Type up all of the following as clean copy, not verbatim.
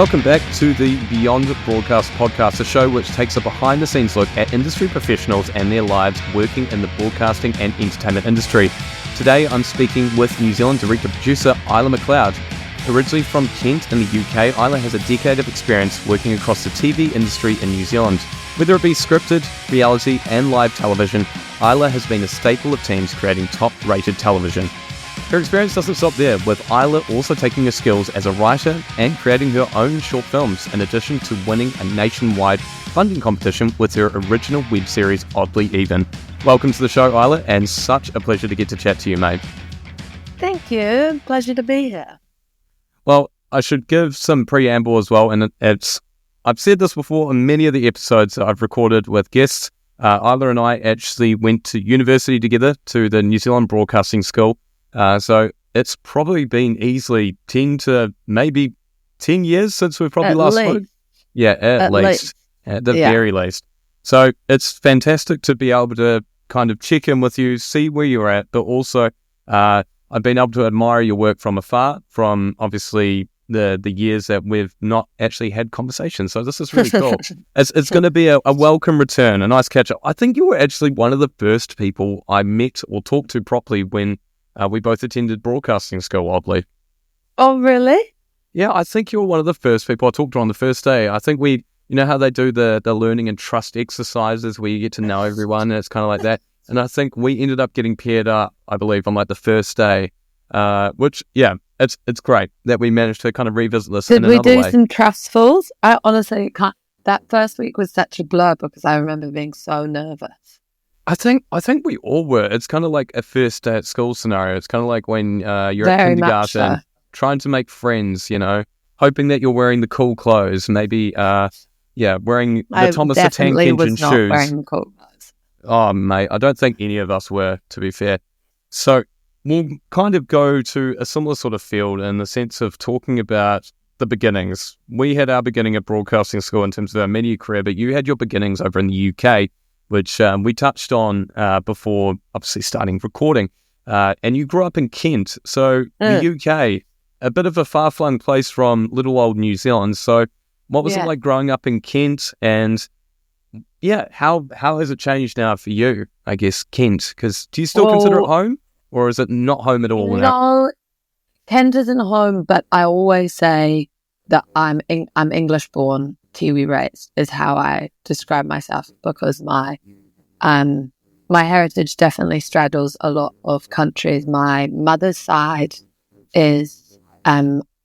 Welcome back to the Beyond Broadcast podcast, a show which takes a behind-the-scenes look at industry professionals and their lives working in the broadcasting and entertainment industry. Today, I'm speaking with New Zealand director-producer Isla MacLeod. Originally from Kent in the UK, Isla has a decade of experience working across the TV industry in New Zealand. Whether it be scripted, reality, and live television, Isla has been a staple of teams creating top-rated television. Her experience doesn't stop there, with Isla also taking her skills as a writer and creating her own short films, in addition to winning a nationwide funding competition with her original web series, Oddly Even. Welcome to the show, Isla, and such a pleasure to get to chat to you, mate. Thank you. Pleasure to be here. Well, I should give some preamble as well, and I've said this before in many of the episodes that I've recorded with guests. Isla and I actually went to university together, to the New Zealand Broadcasting School. So it's probably been easily 10 to maybe 10 years since we've probably last spoke. Yeah, at least. At the very least. So it's fantastic to be able to kind of check in with you, see where you're at, but also I've been able to admire your work from afar, from obviously the years that we've not actually had conversations. So this is really cool. It's going to be a welcome return, a nice catch-up. I think you were actually one of the first people I met or talked to properly when we both attended broadcasting school, oddly. Oh, really? Yeah, I think you were one of the first people I talked to on the first day. I think you know how they do the learning and trust exercises where you get to know everyone, and it's kind of like that. And I think we ended up getting paired up, I believe, on like the first day, which, yeah, it's great that we managed to kind of revisit this in another way. Did we do some trustfuls? I honestly can't. That first week was such a blur because I remember being so nervous. I think we all were. It's kind of like a first day at school scenario. It's kind of like when you're at kindergarten, trying to make friends, you know, hoping that you're wearing the cool clothes, maybe, wearing the Thomas the Tank Engine shoes. I definitely was not wearing the cool clothes. Oh, mate, I don't think any of us were, to be fair. So we'll kind of go to a similar sort of field in the sense of talking about the beginnings. We had our beginning at broadcasting school in terms of our media career, but you had your beginnings over in the UK, which we touched on before obviously starting recording. And you grew up in Kent, so the UK, a bit of a far-flung place from little old New Zealand. So what was it like growing up in Kent? And yeah, how has it changed now for you, I guess, Kent? Because do you still consider it home, or is it not home at all now? No, Kent isn't home, but I always say that I'm English-born, Kiwi raised is how I describe myself, because my heritage definitely straddles a lot of countries. My mother's side is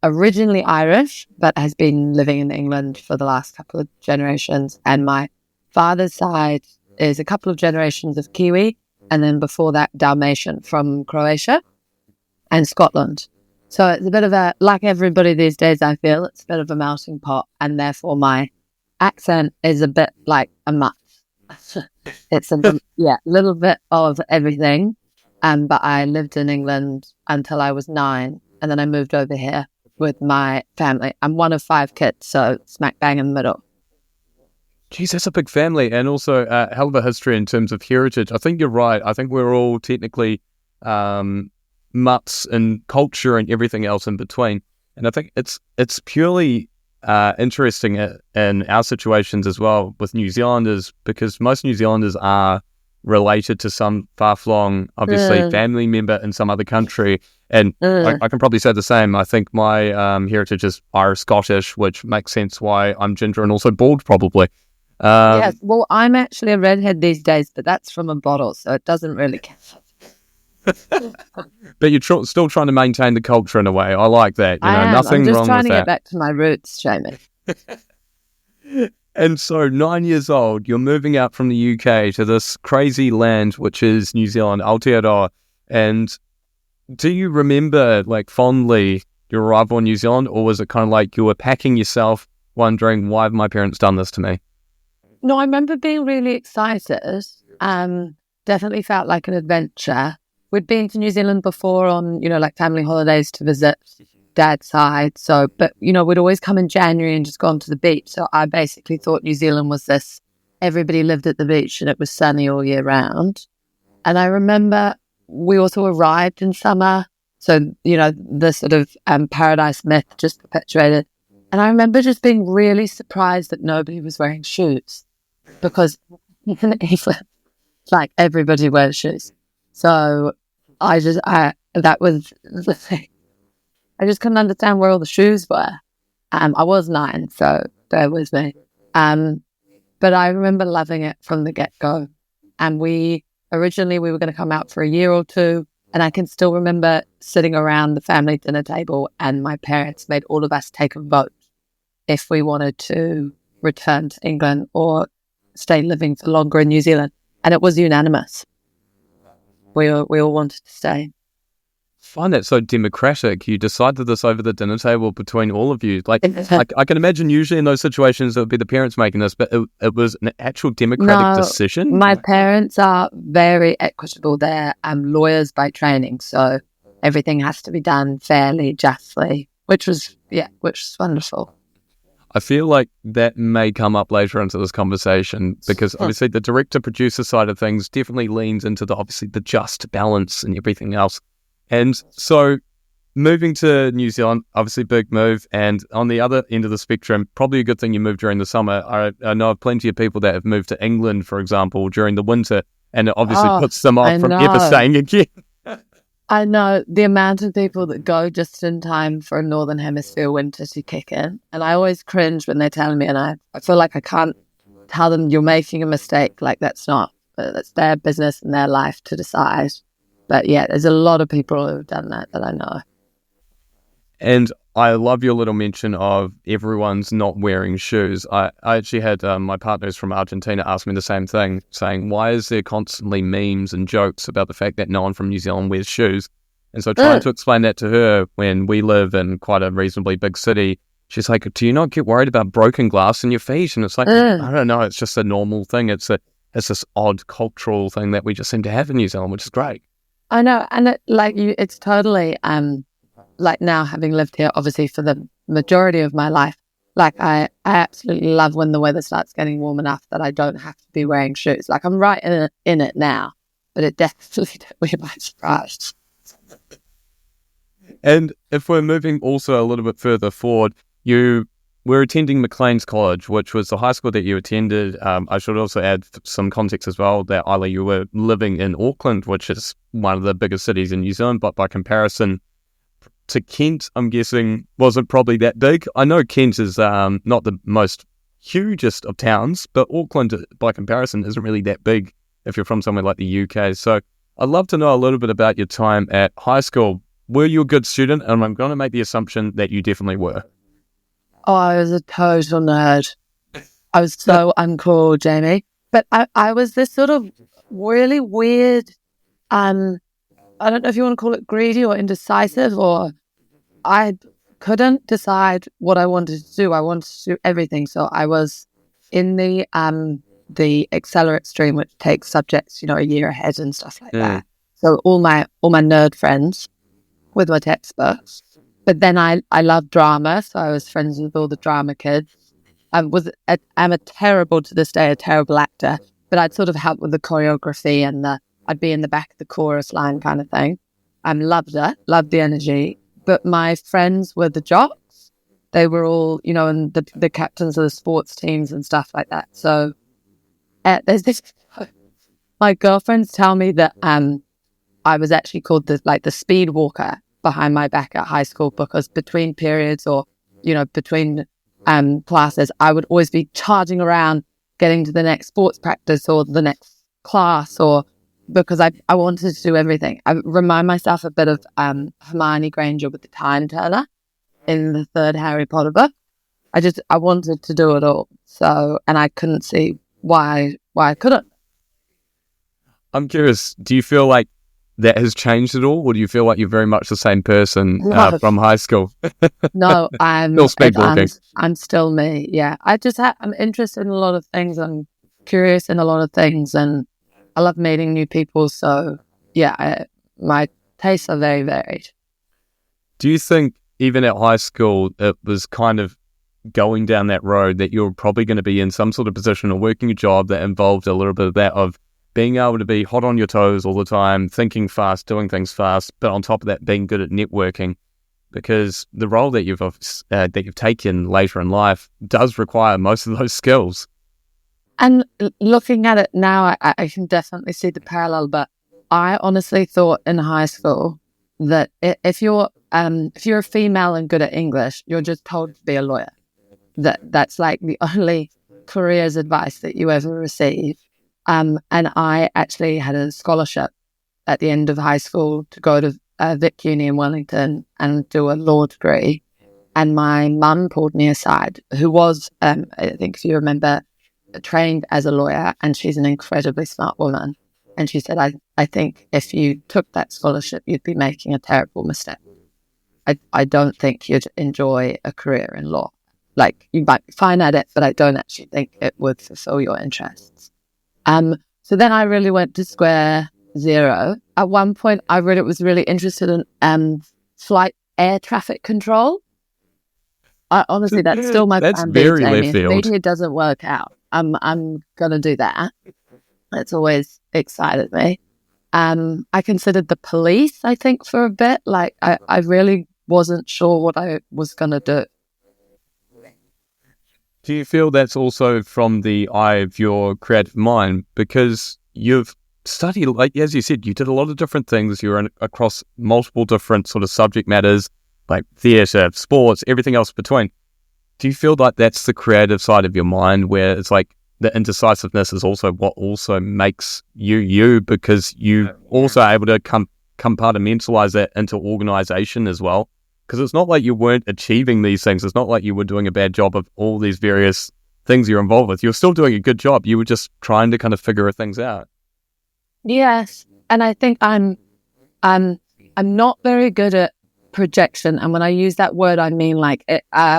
originally Irish, but has been living in England for the last couple of generations. And my father's side is a couple of generations of Kiwi, and then before that, Dalmatian from Croatia and Scotland. So it's a bit of like everybody these days, I feel, it's a bit of a melting pot, and therefore my accent is a bit like a mutt. It's a little bit of everything. But I lived in England until I was 9, and then I moved over here with my family. I'm one of 5 kids, so smack bang in the middle. Geez, that's a big family, and also a hell of a history in terms of heritage. I think you're right. I think we're all technically mutts in culture and everything else in between. And I think it's purely interesting in our situations as well with New Zealanders, because most New Zealanders are related to some far-flung, obviously, family member in some other country. And I can probably say the same. I think my heritage is Irish-Scottish, which makes sense why I'm ginger and also bald, probably. Yes, well, I'm actually a redhead these days, but that's from a bottle, so it doesn't really count. But you're still trying to maintain the culture in a way. I like that. You know, I'm nothing just wrong trying with to that. get back to my roots, Jamie. And so 9 years old, you're moving out from the UK to this crazy land, which is New Zealand, Aotearoa. And do you remember, like, fondly your arrival in New Zealand, or was it kind of like you were packing yourself, wondering, why have my parents done this to me? No, I remember being really excited. Definitely felt like an adventure. We'd been to New Zealand before on, like family holidays to visit Dad's side. So, but, we'd always come in January and just gone to the beach. So I basically thought New Zealand was this, everybody lived at the beach and it was sunny all year round. And I remember we also arrived in summer. So, the sort of paradise myth just perpetuated. And I remember just being really surprised that nobody was wearing shoes, because in England, like, everybody wears shoes. So that was the thing. I just couldn't understand where all the shoes were. I was 9, so bear with me. But I remember loving it from the get-go. And originally we were going to come out for a year or two. And I can still remember sitting around the family dinner table, and my parents made all of us take a vote if we wanted to return to England or stay living for longer in New Zealand. And it was unanimous. We all wanted to stay. I find that so democratic. You decided this over the dinner table between all of you. Like, I can imagine usually in those situations it would be the parents making this, but it was an actual democratic decision. My parents are very equitable. They're lawyers by training, so everything has to be done fairly, justly, which was wonderful. I feel like that may come up later into this conversation, because obviously the director-producer side of things definitely leans into the just balance and everything else. And so moving to New Zealand, obviously big move, and on the other end of the spectrum, probably a good thing you moved during the summer. I know of plenty of people that have moved to England, for example, during the winter, and it obviously puts them off from ever staying again. I know the amount of people that go just in time for a Northern Hemisphere winter to kick in. And I always cringe when they're telling me, and I feel like I can't tell them you're making a mistake. Like, that's their business and their life to decide. But yeah, there's a lot of people who have done that I know. And I love your little mention of everyone's not wearing shoes. I actually had my partners from Argentina ask me the same thing, saying, why is there constantly memes and jokes about the fact that no one from New Zealand wears shoes? And so trying to explain that to her when we live in quite a reasonably big city, she's like, do you not get worried about broken glass in your feet? And it's like, I don't know, it's just a normal thing. It's this odd cultural thing that we just seem to have in New Zealand, which is great. I know, and it's totally like, now having lived here, obviously for the majority of my life, like I absolutely love when the weather starts getting warm enough that I don't have to be wearing shoes. Like, I'm right in it now, but it definitely took me by surprise. And if we're moving also a little bit further forward, you were attending Maclean's College, which was the high school that you attended. I should also add some context as well that, Isla, you were living in Auckland, which is one of the biggest cities in New Zealand, but by comparison to Kent, I'm guessing, wasn't probably that big. I know Kent is not the most hugest of towns, but Auckland, by comparison, isn't really that big if you're from somewhere like the UK. So I'd love to know a little bit about your time at high school. Were you a good student? And I'm going to make the assumption that you definitely were. Oh, I was a total nerd. I was so uncool, Jamie. But I was this sort of really weird, I don't know if you want to call it greedy or indecisive, or I couldn't decide what I wanted to do. I wanted to do everything. So I was in the accelerate stream, which takes subjects, a year ahead and stuff like that. So all my nerd friends with my textbooks. But then I love drama, so I was friends with all the drama kids. I'm to this day a terrible actor, but I'd sort of help with the choreography and I'd be in the back of the chorus line kind of thing. Loved it, loved the energy. But my friends were the jocks. They were all, and the captains of the sports teams and stuff like that. So there's this. My girlfriends tell me that I was actually called the speed walker behind my back at high school, because between periods or between classes, I would always be charging around, getting to the next sports practice or the next class, or because I wanted to do everything. I remind myself a bit of Hermione Granger with the time turner in the third Harry Potter book. I wanted to do it all, so, and I couldn't see why I couldn't. I'm curious, do you feel like that has changed at all, or do you feel like you're very much the same person from high school? No, still speed walking. I'm still me. Yeah, I'm interested in a lot of things. I'm curious in a lot of things, and I love meeting new people. So yeah, my tastes are very varied. Do you think even at high school it was kind of going down that road that you're probably going to be in some sort of position or working a job that involved a little bit of that, of being able to be hot on your toes all the time, thinking fast, doing things fast, but on top of that, being good at networking? because the role that you've taken later in life does require most of those skills. And looking at it now, I can definitely see the parallel. But I honestly thought in high school that if you're a female and good at English, you're just told to be a lawyer. That's like the only careers advice that you ever receive. And I actually had a scholarship at the end of high school to go to Vic Uni in Wellington and do a law degree. And my mum pulled me aside, who was, I think if you remember, trained as a lawyer, and she's an incredibly smart woman. And she said, I think if you took that scholarship, you'd be making a terrible mistake. I don't think you'd enjoy a career in law. Like, you might be fine at it, but I don't actually think it would fulfill your interests. So then I really went to square zero. At one point, I really was really interested in flight air traffic control. Honestly, that's still my that's plan very B, left field. Maybe it doesn't work out. I'm gonna do that. It's always excited me. I considered the police, I think, for a bit. Like, I really wasn't sure what I was gonna do. Do you feel that's also from the eye of your creative mind? Because you've studied, like, as you said, you did a lot of different things. You were across multiple different sort of subject matters, like theatre, sports, everything else between. Do you feel like that's the creative side of your mind, where it's like the indecisiveness is also what also makes you, because you also are able to compartmentalize that into organisation as well? Because it's not like you weren't achieving these things. It's not like you were doing a bad job of all these various things you're involved with. You're still doing a good job. You were just trying to kind of figure things out. Yes, and I think I'm not very good at projection. And when I use that word, I mean like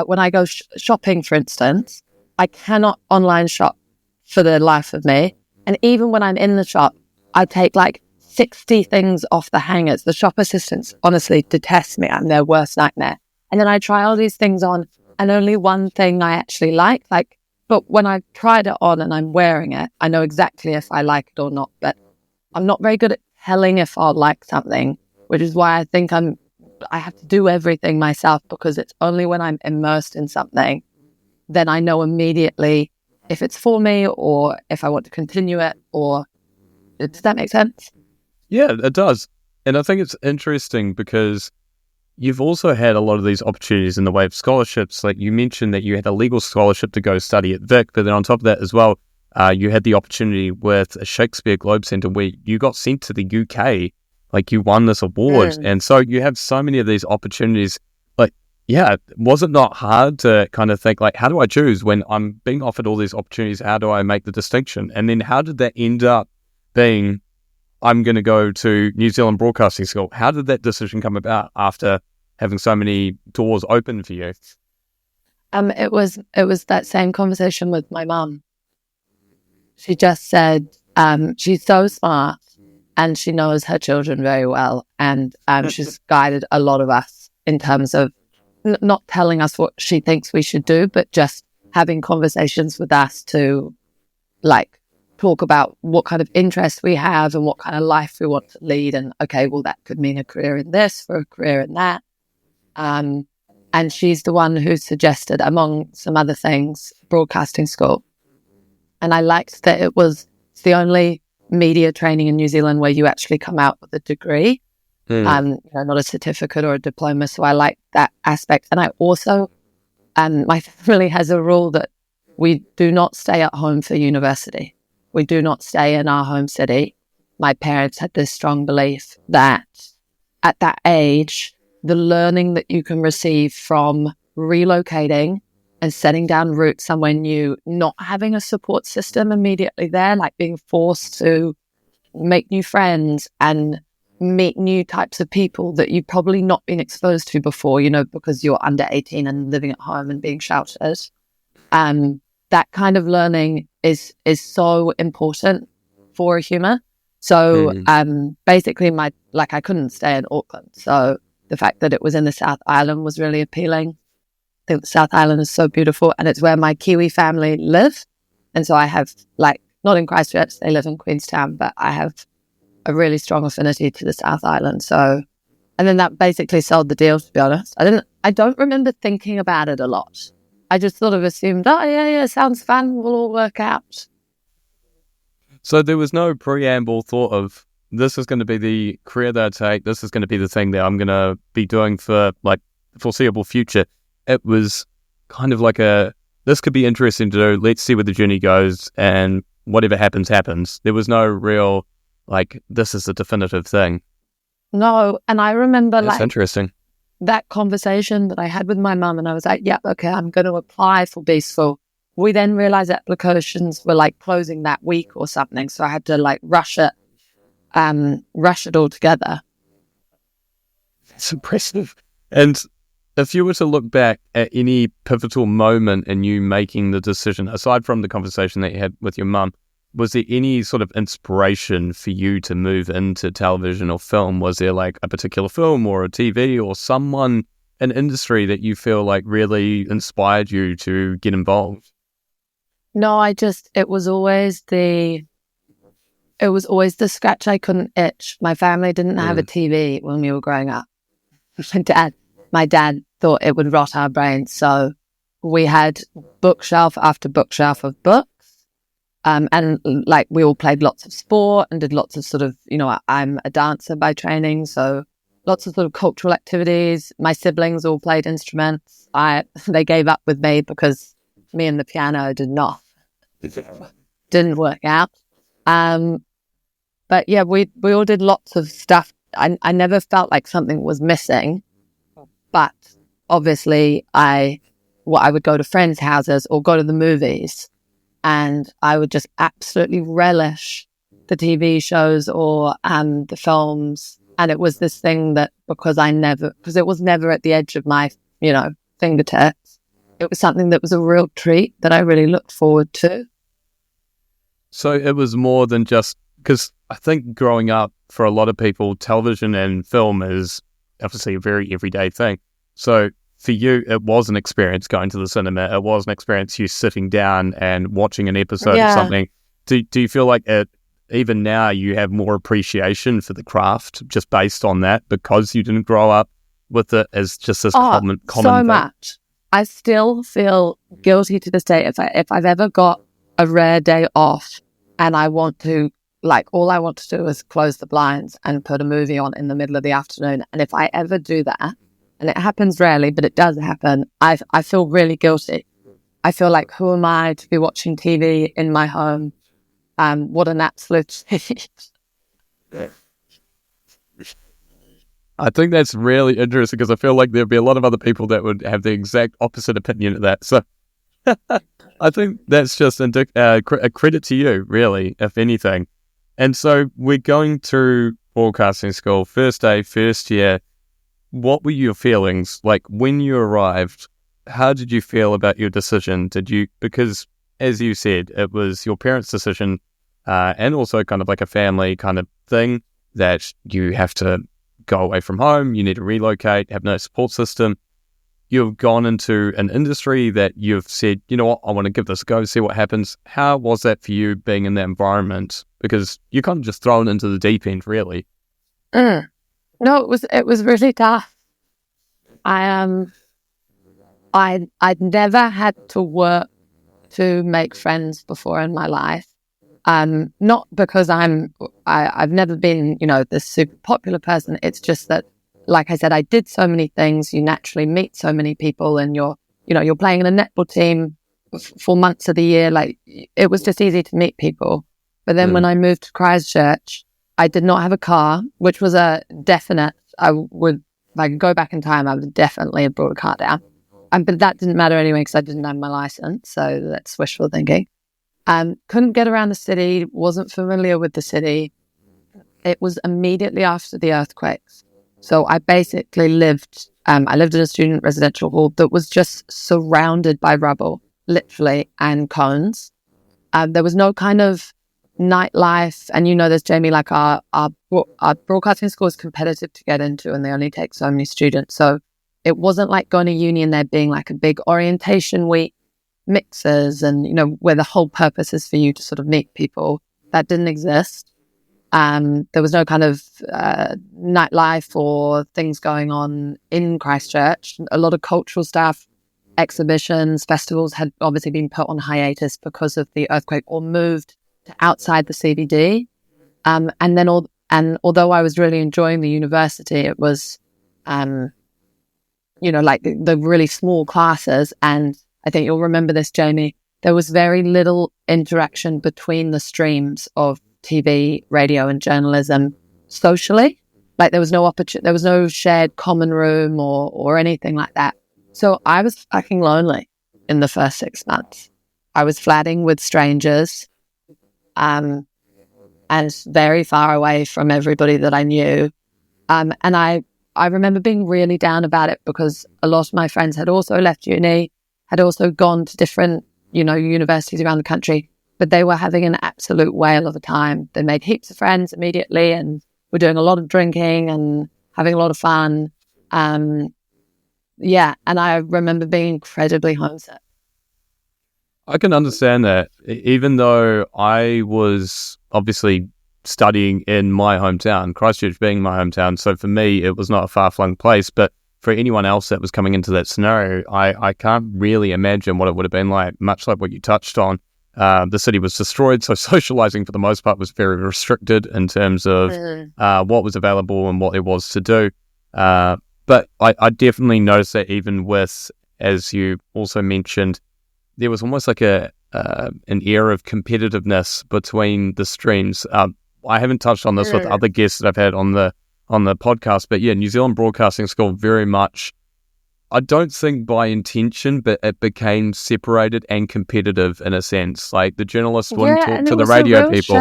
when I go shopping, for instance, I cannot online shop for the life of me. And even when I'm in the shop, I take like 60 things off the hangers. The shop assistants honestly detest me. I'm their worst nightmare. And then I try all these things on, and only one thing I actually like. But when I've tried it on and I'm wearing it, I know exactly if I like it or not. But I'm not very good at telling if I'll like something, which is why I think I have to do everything myself, because it's only when I'm immersed in something, then I know immediately if it's for me or if I want to continue it. Or does that make sense? Yeah, it does. And I think it's interesting because you've also had a lot of these opportunities in the way of scholarships. Like, you mentioned that you had a legal scholarship to go study at Vic, but then on top of that as well, you had the opportunity with a Shakespeare Globe Centre where you got sent to the UK. Like, you won this award. And so you have so many of these opportunities. Like, yeah, was it not hard to kind of think, like, how do I choose when I'm being offered all these opportunities? How do I make the distinction? And then how did that end up being, I'm going to go to New Zealand Broadcasting School? How did that decision come about after having so many doors open for you? It was that same conversation with my mum. She just said, she's so smart and she knows her children very well. And she's guided a lot of us in terms of not telling us what she thinks we should do, but just having conversations with us to, like, talk about what kind of interest we have and what kind of life we want to lead. And okay, well, that could mean a career in this or a career in that. And she's the one who suggested, among some other things, broadcasting school. And I liked that it's the only media training in New Zealand where you actually come out with a degree, not a certificate or a diploma. So I like that aspect. And I also, my family has a rule that we do not stay at home for university. We do not stay in our home city. My parents had this strong belief that at that age, the learning that you can receive from relocating and setting down roots somewhere new, not having a support system immediately there, like being forced to make new friends and meet new types of people that you've probably not been exposed to before, because you're under 18 and living at home and being sheltered. That kind of learning is so important for a human. So basically I couldn't stay in Auckland. So the fact that it was in the South Island was really appealing. I think the South Island is so beautiful, and it's where my Kiwi family live. And so I have, not in Christchurch, they live in Queenstown, but I have a really strong affinity to the South Island. So And then that basically sold the deal, to be honest. I don't remember thinking about it a lot. I just sort of assumed, oh, yeah, sounds fun. We'll all work out. So there was no preamble thought of, this is going to be the career that I take. This is going to be the thing that I'm going to be doing for like the foreseeable future. It was kind of like this could be interesting to do. Let's see where the journey goes, and whatever happens, happens. There was no real, like, this is the definitive thing. No, and I remember That's interesting. That conversation that I had with my mum, and I was like, yeah, okay, I'm going to apply for B School. We then realized applications were like closing that week or something. So I had to like rush it all together. That's impressive. And if you were to look back at any pivotal moment in you making the decision, aside from the conversation that you had with your mum, was there any sort of inspiration for you to move into television or film? Was there like a particular film or a TV or someone in industry that you feel like really inspired you to get involved? No, it was always the scratch I couldn't itch. My family didn't have a TV when we were growing up. My dad thought it would rot our brains. So we had bookshelf after bookshelf of books. And like we all played lots of sport and did lots of sort of, I'm a dancer by training. So lots of sort of cultural activities. My siblings all played instruments. They gave up with me because me and the piano didn't work out. But yeah, we all did lots of stuff. I never felt like something was missing, but obviously I would go to friends' houses or go to the movies, and I would just absolutely relish the TV shows or the films. And it was this thing that because it was never at the edge of my, fingertips, it was something that was a real treat that I really looked forward to. So it was more than just, because I think growing up for a lot of people, television and film is obviously a very everyday thing. So for you, it was an experience going to the cinema. It was an experience you sitting down and watching an episode of something. Do you feel like even now you have more appreciation for the craft just based on that because you didn't grow up with it as just this common so thing? Much. I still feel guilty to this day if I've ever got a rare day off and I want to, all I want to do is close the blinds and put a movie on in the middle of the afternoon. And if I ever do that, and it happens rarely, but it does happen, I feel really guilty. I feel like, who am I to be watching TV in my home? What an absolute I think that's really interesting because I feel like there'd be a lot of other people that would have the exact opposite opinion of that. So I think that's just a credit to you, really, if anything. And so we're going through broadcasting school, first day, first year. What were your feelings like when you arrived? How did you feel about your decision? Because as you said, it was your parents' decision and also kind of like a family kind of thing that you have to go away from home, you need to relocate, have no support system. You've gone into an industry that you've said, you know what, I want to give this a go, see what happens. How was that for you being in that environment? Because you're kind of just thrown into the deep end, really. No, it was really tough. I'd never had to work to make friends before in my life. Not because I've never been, this super popular person. It's just that, like I said, I did so many things. You naturally meet so many people, and you're playing in a netball team for months of the year. Like, it was just easy to meet people. But then when I moved to Christchurch, I did not have a car, which was a definite. If I could go back in time, I would definitely have brought a car down. But that didn't matter anyway because I didn't have my license. So that's wishful thinking. Couldn't get around the city, wasn't familiar with the city. It was immediately after the earthquakes. So I basically lived in a student residential hall that was just surrounded by rubble, literally, and cones. There was no kind of nightlife. And this, Jamie, like our broadcasting school is competitive to get into and they only take so many students. So it wasn't like going to uni and there being like a big orientation week, mixers and, where the whole purpose is for you to sort of meet people. That didn't exist. There was no kind of nightlife or things going on in Christchurch. A lot of cultural stuff, exhibitions, festivals had obviously been put on hiatus because of the earthquake or moved to outside the CBD. And although I was really enjoying the university, it was, like the really small classes. And I think you'll remember this, Jamie. There was very little interaction between the streams of TV, radio, and journalism socially. Like there was no there was no shared common room or anything like that. So I was fucking lonely in the first 6 months. I was flatting with strangers, and very far away from everybody that I knew. And I remember being really down about it because a lot of my friends had also left uni, had also gone to different, universities around the country, but they were having an absolute whale of a time. They made heaps of friends immediately and were doing a lot of drinking and having a lot of fun. And I remember being incredibly homesick. I can understand that, even though I was obviously studying in my hometown, Christchurch being my hometown. So for me, it was not a far-flung place. But for anyone else that was coming into that scenario, I can't really imagine what it would have been like, much like what you touched on. The city was destroyed, so socializing for the most part was very restricted in terms of what was available and what there was to do. But I definitely noticed that even with, as you also mentioned, there was almost like an air of competitiveness between the streams. I haven't touched on this with other guests that I've had on the podcast, but yeah, New Zealand Broadcasting School very much, I don't think by intention, but it became separated and competitive in a sense. Like the journalists wouldn't talk to the radio people,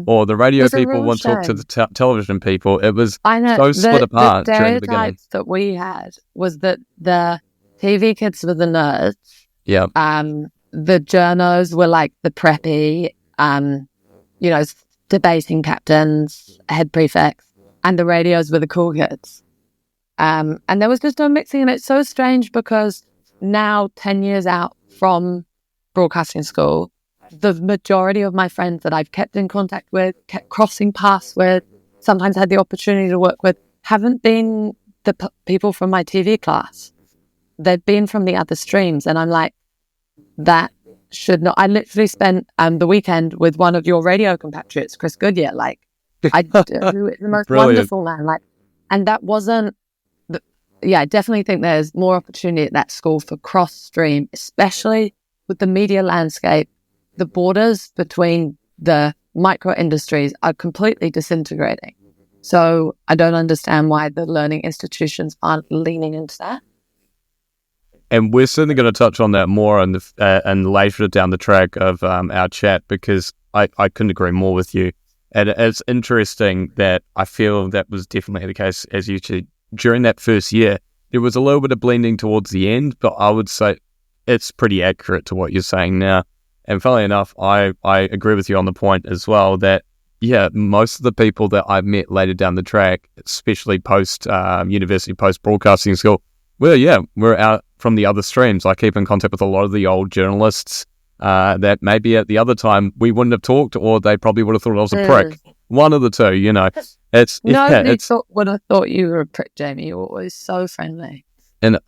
or the radio people wouldn't talk to the television people. It was so split apart during the beginning. That we had was that the TV kids were the nerds. Yeah. The journos were like the preppy, debating captains, head prefects, and the radios were the cool kids. And there was just no mixing, and it's so strange because now, 10 years out from broadcasting school, the majority of my friends that I've kept in contact with, kept crossing paths with, sometimes had the opportunity to work with, haven't been the people from my TV class. They've been from the other streams, and I'm like, that should not. I literally spent the weekend with one of your radio compatriots, Chris Goodyear, who is the most wonderful man. And that wasn't. I definitely think there's more opportunity at that school for cross stream, especially with the media landscape. The borders between the micro industries are completely disintegrating. So I don't understand why the learning institutions aren't leaning into that. And we're certainly going to touch on that more and later down the track of our chat, because I couldn't agree more with you. And it's interesting that I feel that was definitely the case, as you said, during that first year. There was a little bit of blending towards the end, but I would say it's pretty accurate to what you're saying now. And funnily enough, I agree with you on the point as well that, most of the people that I've met later down the track, especially post university, post broadcasting school, we're out from the other streams. I keep in contact with a lot of the old journalists that maybe at the other time we wouldn't have talked, or they probably would have thought I was a prick. One of the two, Nobody would have thought you were a prick, Jamie. You were always so friendly. And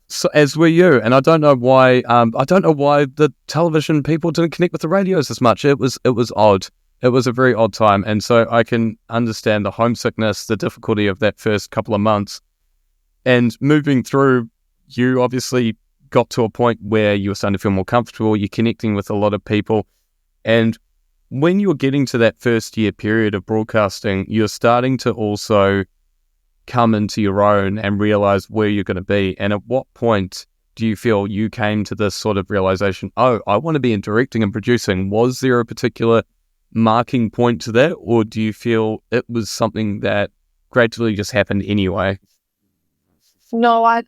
so, as were you. And I don't know why. I don't know why the television people didn't connect with the radios as much. It was odd. It was a very odd time, and so I can understand the homesickness, the difficulty of that first couple of months. And moving through, you obviously got to a point where you were starting to feel more comfortable, you're connecting with a lot of people. And when you're getting to that first year period of broadcasting, you're starting to also come into your own and realize where you're going to be. And at what point do you feel you came to this sort of realization, I want to be in directing and producing? Was there a particular marking point to that, or do you feel it was something that gradually just happened anyway? No, I'd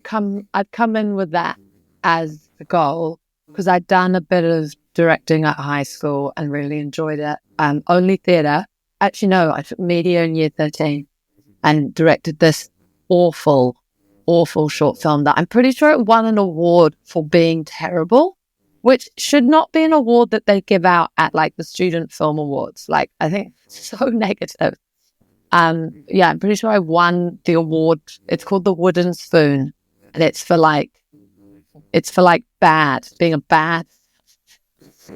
come in with that as the goal, because I'd done a bit of directing at high school and really enjoyed it. Only theatre. Actually, no, I took media in year 13 and directed this awful short film that I'm pretty sure it won an award for being terrible. which should not be an award that they give out at like the student film awards. Like, I think it's so negative. Yeah, I'm pretty sure I won the award. It's called the Wooden Spoon, and it's for like bad, being a bad.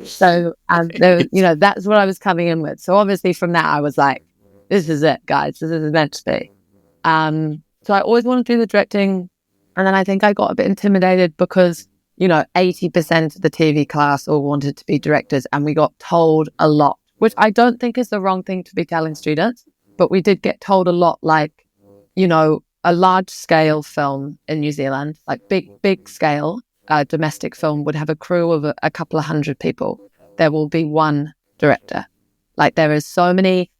So, that's what I was coming in with. So obviously from that, I was like, this is it, guys. This is meant to be. So I always wanted to do the directing. And then I think I got a bit intimidated because, 80% of the TV class all wanted to be directors, and we got told a lot, which I don't think is the wrong thing to be telling students, but we did get told a lot, like, a large scale film in New Zealand, like big scale domestic film would have a crew of a couple of hundred people. There will be one director. Like, there is so many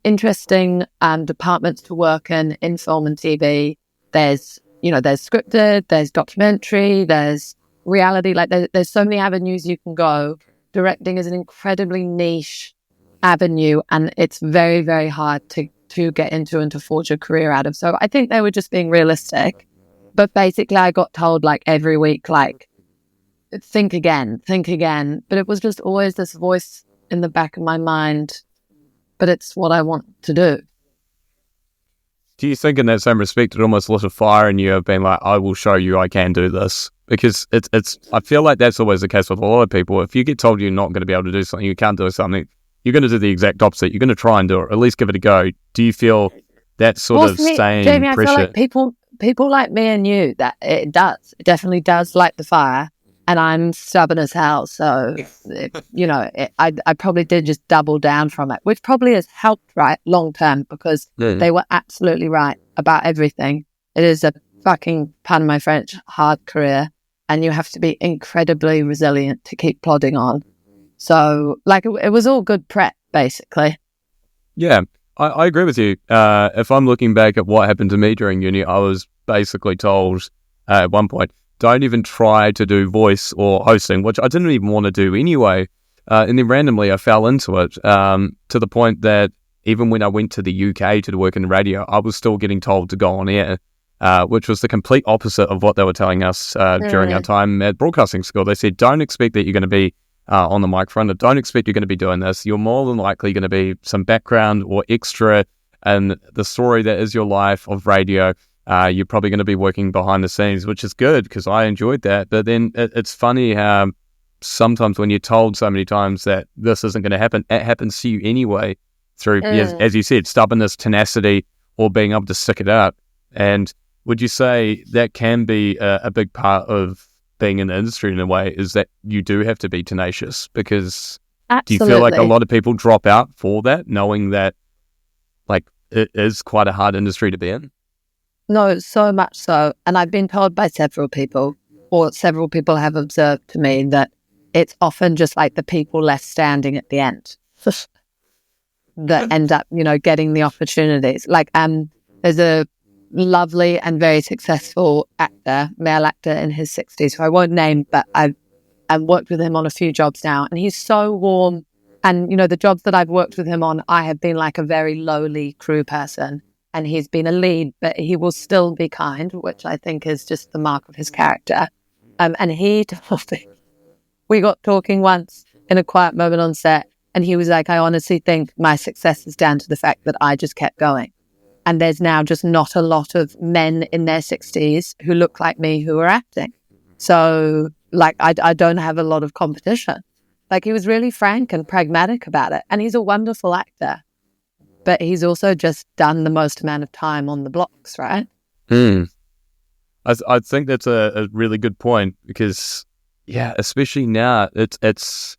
interesting departments to work in film and TV. There's scripted, there's documentary, there's reality. Like, there's so many avenues you can go. Directing is an incredibly niche avenue, and it's very, very hard to get into and to forge a career out of. So I think they were just being realistic. But basically, I got told like every week, like, think again. But it was just always this voice in the back of my mind, but it's what I want to do. Do you think in that same respect, it almost lit a fire in you of being like, I will show you I can do this? Because I feel like that's always the case with a lot of people. If you get told you're not going to be able to do something, you can't do something, you're going to do the exact opposite. You're going to try and do it, or at least give it a go. Do you feel that sort of same Jamie, pressure? I feel like people like me and you, that it definitely does light the fire, and I'm stubborn as hell. So, I probably did just double down from it, which probably has helped, right, long term, because they were absolutely right about everything. It is a fucking, pardon my French, hard career, and you have to be incredibly resilient to keep plodding on. So, like, it was all good prep, basically. Yeah. I agree with you. If I'm looking back at what happened to me during uni, I was basically told at one point, don't even try to do voice or hosting, which I didn't even want to do anyway. And then randomly I fell into it to the point that even when I went to the UK to work in radio, I was still getting told to go on air, which was the complete opposite of what they were telling us during our time at broadcasting school. They said, don't expect that you're going to be on the microphone. Don't expect you're going to be doing this. You're more than likely going to be some background or extra in the story that is your life of radio. You're probably going to be working behind the scenes, which is good because I enjoyed that. But then it's funny how sometimes when you're told so many times that this isn't going to happen, it happens to you anyway through, as you said, stubbornness, tenacity, or being able to stick it out. And would you say that can be a big part of being in the industry in a way, is that you do have to be tenacious? Because Absolutely. Do you feel like a lot of people drop out for that, knowing that like it is quite a hard industry to be in? No, so much so. And I've been told by several people, or several people have observed to me, that it's often just like the people left standing at the end that end up, getting the opportunities. Like, there's a lovely and very successful male actor in his 60s, who I won't name, but I've worked with him on a few jobs now, and he's so warm. And, the jobs that I've worked with him on, I have been like a very lowly crew person, and he's been a lead, but he will still be kind, which I think is just the mark of his character. And he told me, we got talking once in a quiet moment on set, and he was like, I honestly think my success is down to the fact that I just kept going. And there's now just not a lot of men in their 60s who look like me who are acting. So, like, I don't have a lot of competition. Like, he was really frank and pragmatic about it. And he's a wonderful actor. But he's also just done the most amount of time on the blocks, right? I think that's a really good point because, yeah, especially now, it's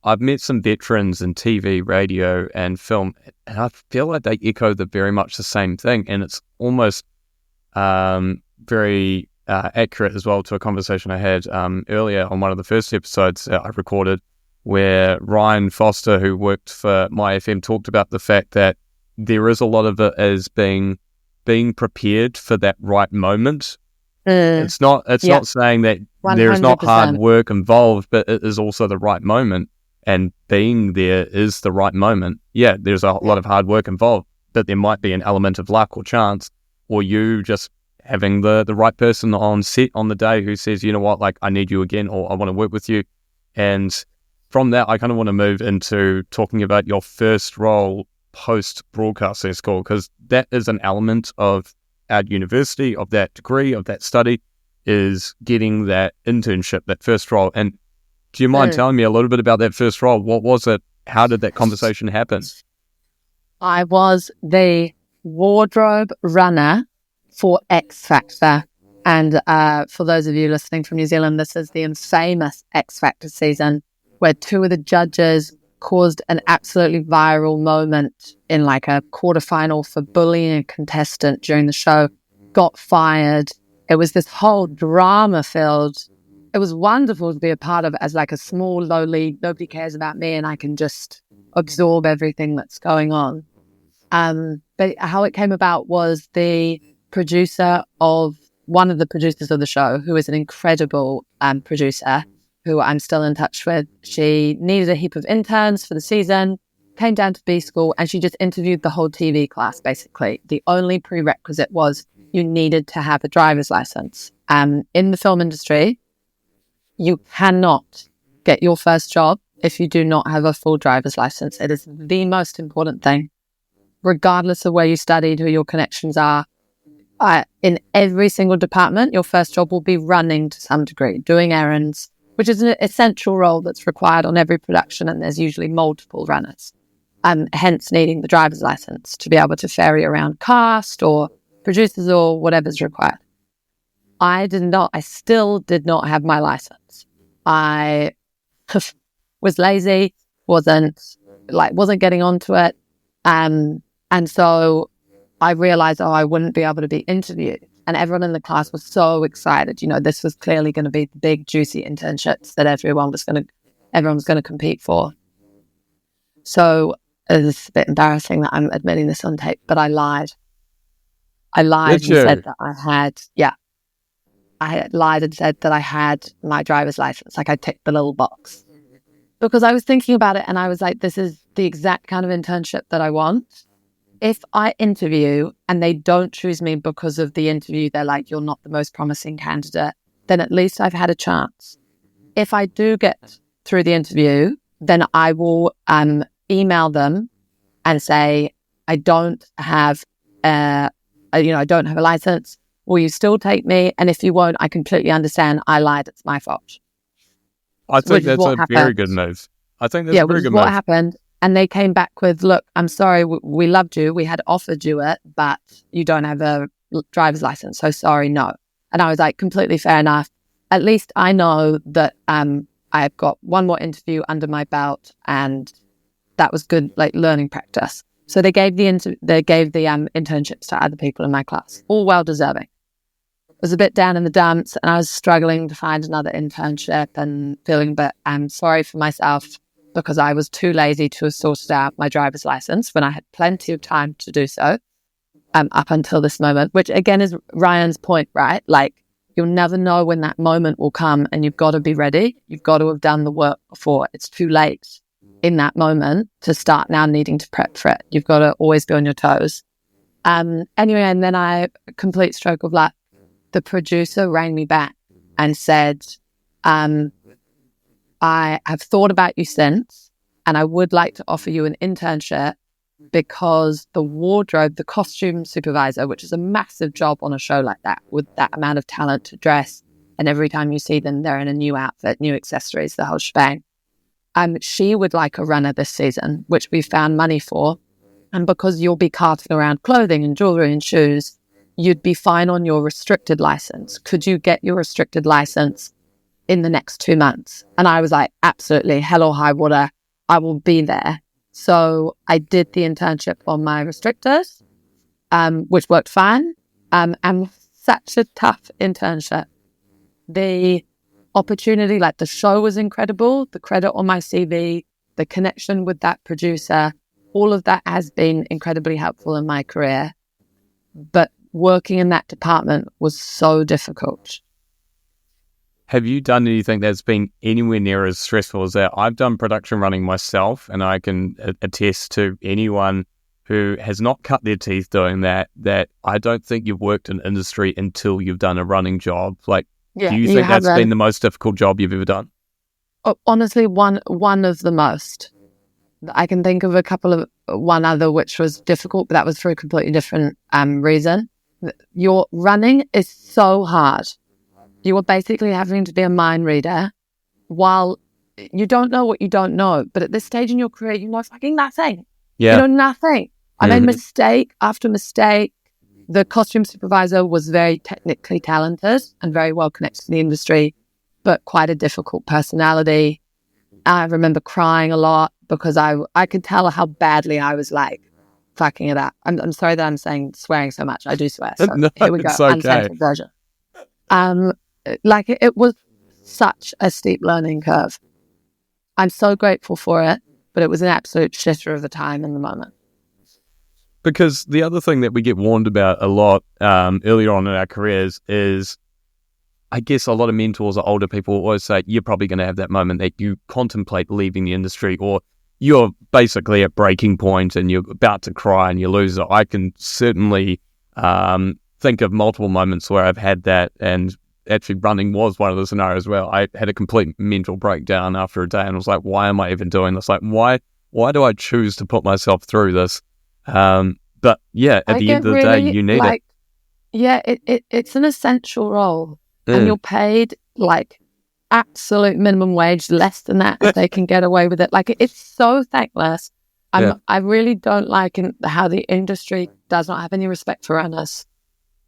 I've met some veterans in TV, radio, and film, and I feel like they echo very much the same thing. And it's almost very accurate as well to a conversation I had earlier on one of the first episodes I recorded, where Ryan Foster, who worked for My FM, talked about the fact that there is a lot of it as being prepared for that right moment. It's not saying that 100%. There is not hard work involved, but it is also the right moment. And being there is the right moment. Yeah, there's a lot of hard work involved, but there might be an element of luck or chance, or you just having the right person on set on the day who says, you know what, like, I need you again, or I want to work with you. And from that, I kind of want to move into talking about your first role post-broadcasting school, because that is an element of our university, of that degree, of that study, is getting that internship, that first role. And do you mind telling me a little bit about that first role? What was it? How did that conversation happen? I was the wardrobe runner for X Factor. And for those of you listening from New Zealand, this is the infamous X Factor season where two of the judges caused an absolutely viral moment in like a quarterfinal for bullying a contestant during the show, got fired. It was this whole drama filled. It was wonderful to be a part of as like a small, lowly, nobody cares about me and I can just absorb everything that's going on. But how it came about was the producer of one of the producers of the show, who is an incredible producer, who I'm still in touch with. She needed a heap of interns for the season, came down to B school, and she just interviewed the whole TV class, basically. The only prerequisite was you needed to have a driver's license. In the film industry, you cannot get your first job if you do not have a full driver's license. It is the most important thing, regardless of where you studied, who your connections are. In every single department, your first job will be running to some degree, doing errands, which is an essential role that's required on every production, and there's usually multiple runners, hence needing the driver's license to be able to ferry around cast or producers or whatever's required. I still did not have my license. I was lazy, wasn't getting onto it. And so I realized, I wouldn't be able to be interviewed. And everyone in the class was so excited. You know, this was clearly going to be the big, juicy internships that everyone was going to compete for. So it's a bit embarrassing that I'm admitting this on tape, but I lied. I lied and said that I lied and said that I had my driver's license. Like I ticked the little box because I was thinking about it and I was like, this is the exact kind of internship that I want. If I interview and they don't choose me because of the interview, they're like, you're not the most promising candidate, then at least I've had a chance. If I do get through the interview, then I will email them and say, I don't have a license. Will you still take me? And if you won't, I completely understand. I lied. It's my fault. I think that's a very good move. I think that's a very good move. What happened. And they came back with, look, I'm sorry, we loved you. We had offered you it, but you don't have a driver's license. So sorry, no. And I was like, completely fair enough. At least I know that I've got one more interview under my belt, and that was good, like learning practice. So they gave the internships to other people in my class, all well deserving. I was a bit down in the dumps, and I was struggling to find another internship and feeling a bit sorry for myself, because I was too lazy to have sorted out my driver's license when I had plenty of time to do so up until this moment, which again is Ryan's point, right? Like, you'll never know when that moment will come, and you've got to be ready. You've got to have done the work before. It's too late in that moment to start now needing to prep for it. You've got to always be on your toes. Anyway, and then a complete stroke of luck, the producer rang me back and said, I have thought about you since, and I would like to offer you an internship because the costume supervisor, which is a massive job on a show like that, with that amount of talent to dress, and every time you see them, they're in a new outfit, new accessories, the whole shebang. She would like a runner this season, which we found money for. And because you'll be carting around clothing and jewelry and shoes, you'd be fine on your restricted license. Could you get your restricted license in the next 2 months? And I was like, absolutely, hell or high water, I will be there. So I did the internship on my restrictors, which worked fine, and such a tough internship. The opportunity, like the show was incredible, the credit on my CV, the connection with that producer, all of that has been incredibly helpful in my career. But working in that department was so difficult. Have you done anything that's been anywhere near as stressful as that? I've done production running myself, and I can attest to anyone who has not cut their teeth doing that I don't think you've worked in industry until you've done a running job. Like, do you think that's been the most difficult job you've ever done? Honestly, one of the most. I can think of one other which was difficult, but that was for a completely different reason. Your running is so hard. You are basically having to be a mind reader while you don't know what you don't know. But at this stage in your career, you know fucking nothing. Yeah. You know nothing. I made mistake after mistake. The costume supervisor was very technically talented and very well connected to the industry, but quite a difficult personality. I remember crying a lot because I could tell how badly I was like fucking it up. I'm sorry that I'm swearing so much. I do swear. So no, here we go. It's okay. Uncensored version. It was such a steep learning curve. I'm so grateful for it, but it was an absolute shitter of the time in the moment. Because the other thing that we get warned about a lot earlier on in our careers is, I guess a lot of mentors or older people always say, you're probably going to have that moment that you contemplate leaving the industry, or you're basically at breaking point and you're about to cry and you lose it. I can certainly think of multiple moments where I've had that, and actually running was one of the scenarios where I had a complete mental breakdown after a day and was like, why am I even doing this? Like, why do I choose to put myself through this? But yeah, at the end of the day, you need it. Yeah, it's an essential role, and you're paid like absolute minimum wage, less than that if they can get away with it. Like, it's so thankless. I really don't like how the industry does not have any respect for runners.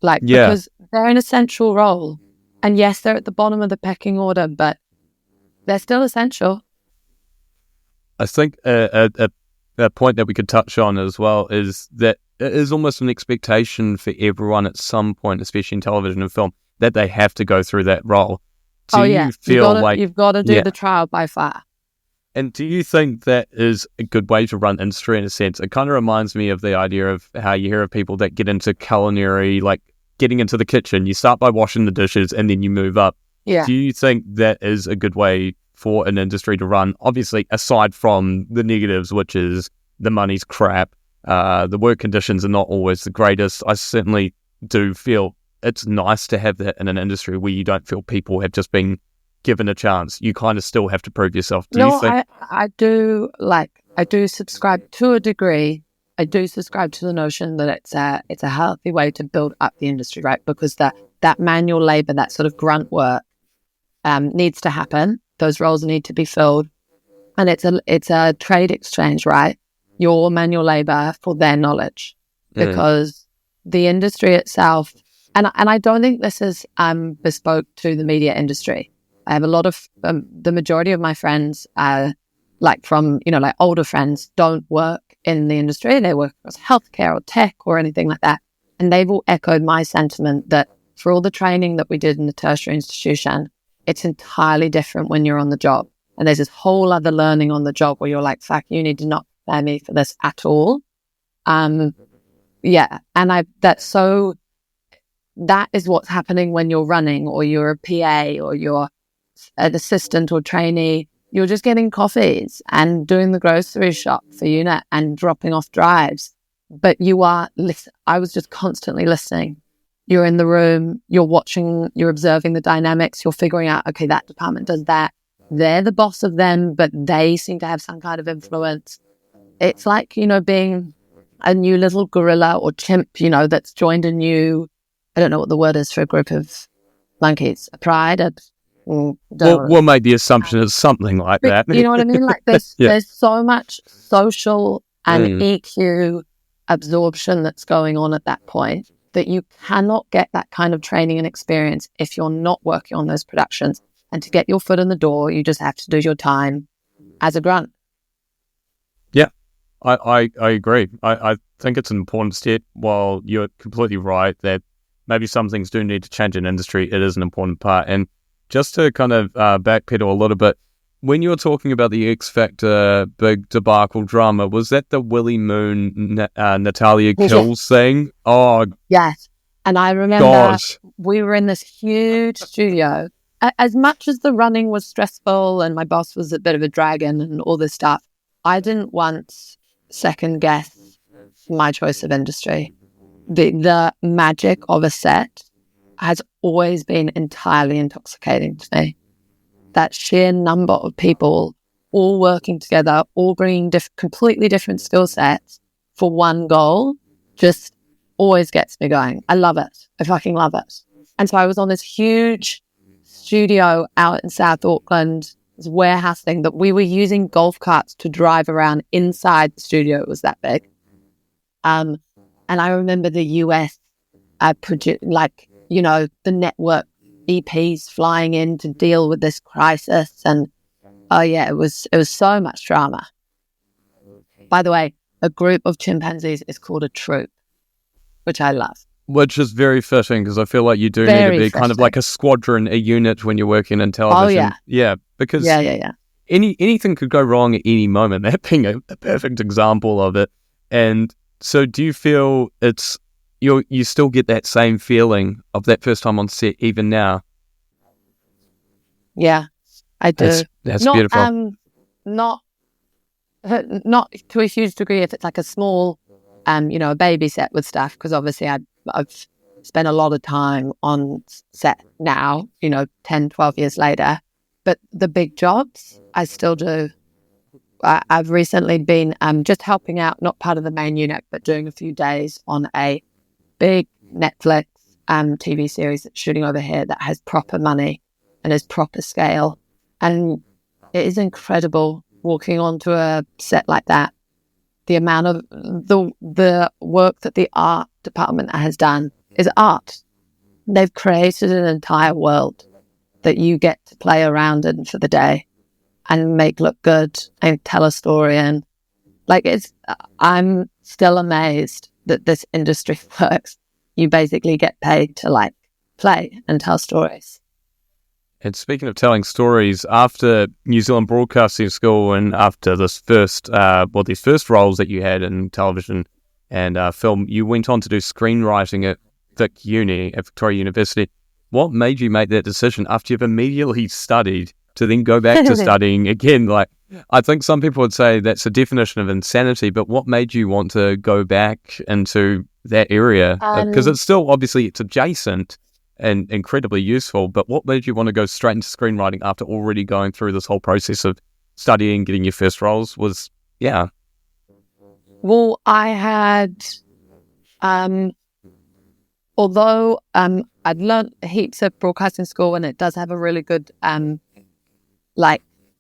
Because they're an essential role. And yes, they're at the bottom of the pecking order, but they're still essential. I think a point that we could touch on as well is that it is almost an expectation for everyone at some point, especially in television and film, that they have to go through that role. You feel you've got to do the trial by fire. And do you think that is a good way to run industry in a sense? It kind of reminds me of the idea of how you hear of people that get into culinary, like getting into the kitchen. You start by washing the dishes and then you move up. Yeah. Do you think that is a good way for an industry to run? Obviously, aside from the negatives, which is the money's crap, the work conditions are not always the greatest. I certainly do feel it's nice to have that in an industry where you don't feel people have just been given a chance. You kind of still have to prove yourself. You think? I do subscribe to a degree. I do subscribe to the notion that it's a healthy way to build up the industry, right? Because that manual labor, that sort of grunt work, needs to happen. Those roles need to be filled, and it's a trade exchange, right? Your manual labor for their knowledge, because the industry itself, and I don't think this is bespoke to the media industry. I have a lot of the majority of my friends, older friends, don't work in the industry. They work across healthcare or tech or anything like that, and they've all echoed my sentiment that for all the training that we did in the tertiary institution, it's entirely different when you're on the job. And there's this whole other learning on the job where you're like, fuck, you need to not prepare me for this at all. And that is what's happening when you're running, or you're a PA, or you're an assistant or trainee. You're just getting coffees and doing the grocery shop for unit and dropping off drives. But you are I was just constantly listening. You're in the room, you're watching, you're observing the dynamics, you're figuring out, okay, that department does that. They're the boss of them, but they seem to have some kind of influence. It's like, being a new little gorilla or chimp, that's joined a new, I don't know what the word is for a group of monkeys, a pride. We'll make the assumption it's something like that. You know what I mean? Like there's so much social and EQ absorption that's going on at that point that you cannot get that kind of training and experience if you're not working on those productions. And to get your foot in the door, you just have to do your time as a grunt. Yeah, I agree. I think it's an important step. While you're completely right that maybe some things do need to change in industry, it is an important part. And just to kind of backpedal a little bit, when you were talking about the X Factor big debacle drama, was that the Willie Moon, Natalia Kills thing? Oh, yes. And I remember we were in this huge studio. As much as the running was stressful and my boss was a bit of a dragon and all this stuff, I didn't once second guess my choice of industry. The magic of a set has always been entirely intoxicating to me. That sheer number of people all working together, all bringing completely different skill sets for one goal just always gets me going. I love it. I fucking love it. And so I was on this huge studio out in South Auckland, this warehouse thing that we were using golf carts to drive around inside the studio. It was that big. And I remember the US the network EPs flying in to deal with this crisis. And it was so much drama. By the way, a group of chimpanzees is called a troop, which I love. Which is very fitting, because I feel like you do need to be kind of like a squadron, a unit when you're working in television. Oh, yeah. Because anything could go wrong at any moment, that being a perfect example of it. And so do you feel you still get that same feeling of that first time on set even now? Yeah, I do. That's beautiful. Not to a huge degree if it's like a small, a baby set with stuff, because obviously I've spent a lot of time on set now, 10, 12 years later. But the big jobs, I still do. I've recently been just helping out, not part of the main unit, but doing a few days on a big Netflix TV series that's shooting over here that has proper money and has proper scale. And it is incredible walking onto a set like that. The amount of the work that the art department has done is art. They've created an entire world that you get to play around in for the day and make look good and tell a story. And I'm still amazed that this industry works. You basically get paid to play and tell stories. And speaking of telling stories, after New Zealand Broadcasting School and after these first roles that you had in television and film, you went on to do screenwriting at Victoria University. What made you make that decision after you've immediately studied to then go back to studying again? I think some people would say that's a definition of insanity, but what made you want to go back into that area? Because it's still, obviously, it's adjacent and incredibly useful, but what made you want to go straight into screenwriting after already going through this whole process of studying, getting your first roles? Well, I had, although I'd learned heaps at broadcasting school, and it does have a really good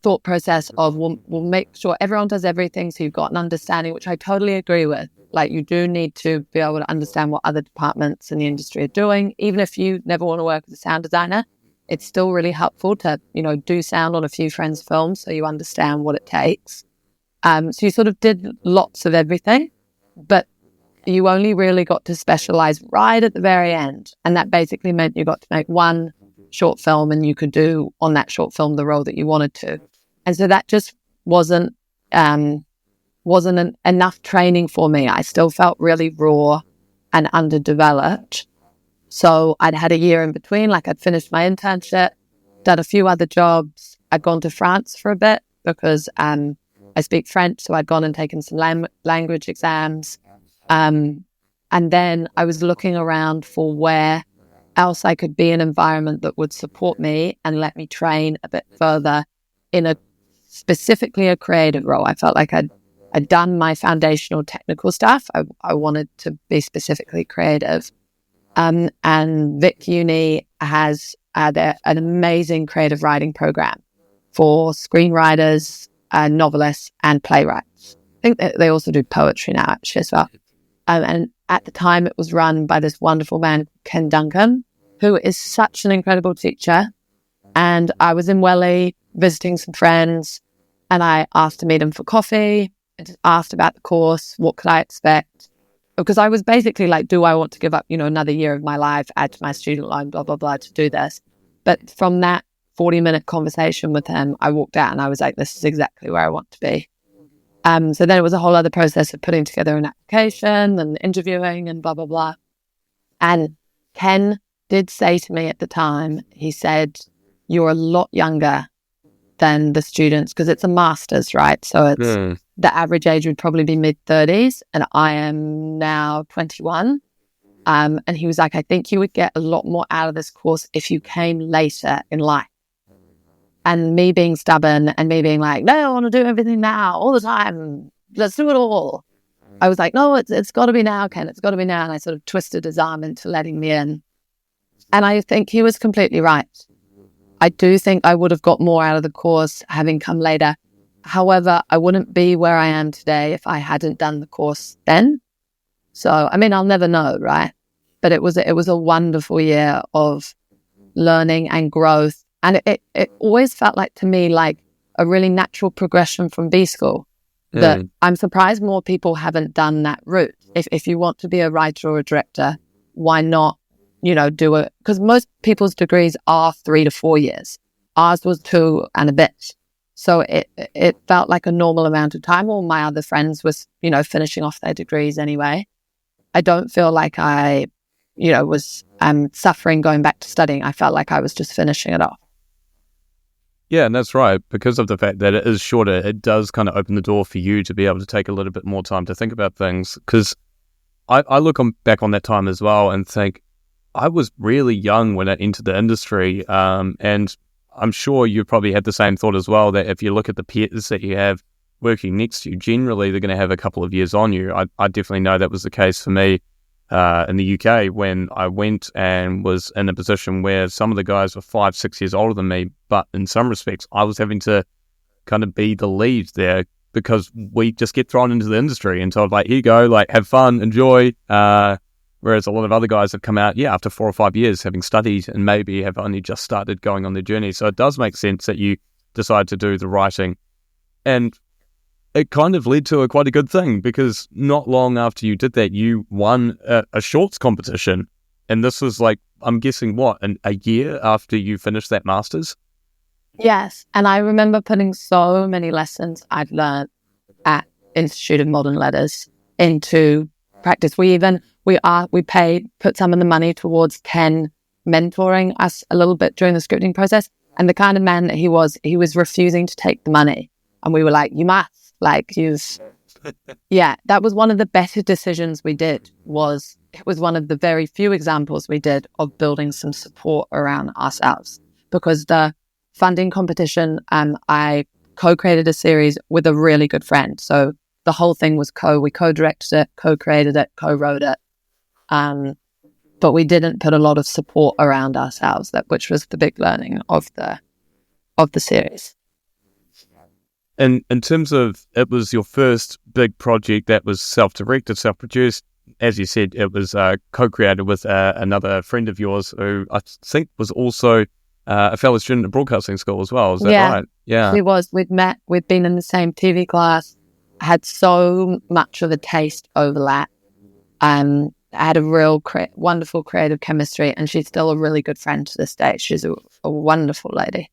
thought process of we'll make sure everyone does everything so you've got an understanding, which I totally agree with. You do need to be able to understand what other departments in the industry are doing. Even if you never want to work as a sound designer, it's still really helpful to, do sound on a few friends' films so you understand what it takes. So you sort of did lots of everything, but you only really got to specialize right at the very end. And that basically meant you got to make one short film and you could do on that short film the role that you wanted to. And so that just wasn't enough training for me. I still felt really raw and underdeveloped. So I'd had a year in between, I'd finished my internship, done a few other jobs. I'd gone to France for a bit because I speak French, so I'd gone and taken some language exams. And then I was looking around for where else I could be in an environment that would support me and let me train a bit further in specifically a creative role. I felt like I'd done my foundational technical stuff. I wanted to be specifically creative. And Vic Uni has an amazing creative writing program for screenwriters, novelists, and playwrights. I think that they also do poetry now, actually, as well. And at the time, it was run by this wonderful man, Ken Duncan, who is such an incredible teacher. And I was in Welly visiting some friends, and I asked to meet him for coffee. I just asked about the course, what could I expect? Because I was basically do I want to give up, another year of my life, add to my student loan, blah, blah, blah, to do this? But from that 40-minute conversation with him, I walked out and I was like, this is exactly where I want to be. So then it was a whole other process of putting together an application and interviewing and blah, blah, blah. And Ken did say to me at the time, he said, you're a lot younger than the students, because it's a master's, right? So it's the average age would probably be mid-30s, and I am now 21. And he was like, I think you would get a lot more out of this course if you came later in life. And me being stubborn and me being like, no, I want to do everything now, all the time. Let's do it all. I was like, no, it's got to be now, Ken. It's got to be now. And I sort of twisted his arm into letting me in. And I think he was completely right. I do think I would have got more out of the course having come later. However, I wouldn't be where I am today if I hadn't done the course then. So, I mean, I'll never know, right? But it was a wonderful year of learning and growth. And it always felt like to me like a really natural progression from B school. That I'm surprised more people haven't done that route. If you want to be a writer or a director, why not, do it? Because most people's degrees are 3 to 4 years. Ours was 2 and a bit. So it felt like a normal amount of time. All my other friends was, finishing off their degrees anyway. I don't feel like I, was suffering going back to studying. I felt like I was just finishing it off. Yeah, and that's right. Because of the fact that it is shorter, it does kind of open the door for you to be able to take a little bit more time to think about things. Because I look back on that time as well and think I was really young when I entered the industry. And I'm sure you probably had the same thought as well, that if you look at the peers that you have working next to you, generally they're going to have a couple of years on you. I definitely know that was the case for me in the UK when I went and was in a position where some of the guys were 5-6 years older than me, but in some respects I was having to kind of be the lead there because we just get thrown into the industry and told like, here you go, like have fun, enjoy. Whereas a lot of other guys have come out, after 4 or 5 years having studied and maybe have only just started going on their journey. So it does make sense that you decide to do the writing. And it kind of led to quite a good thing because not long after you did that, you won a shorts competition. And this was like, I'm guessing a year after you finished that master's? Yes. And I remember putting so many lessons I'd learned at Institute of Modern Letters into practice. We put some of the money towards Ken mentoring us a little bit during the scripting process. And the kind of man that he was refusing to take the money. And we were like, you must. That was one of the better decisions we did. It was one of the very few examples we did of building some support around ourselves. Because the funding competition, I co-created a series with a really good friend. So the whole thing was we co-directed it, co-created it, co-wrote it. But we didn't put a lot of support around ourselves, which was the big learning of the series. And in terms of, it was your first big project that was self-directed, self-produced. As you said, it was co-created with another friend of yours who I think was also a fellow student at broadcasting school as well. Is that right? Yeah, he was. We'd been in the same TV class, had so much of a taste overlap. Had a real wonderful creative chemistry, and she's still a really good friend to this day. She's a wonderful lady.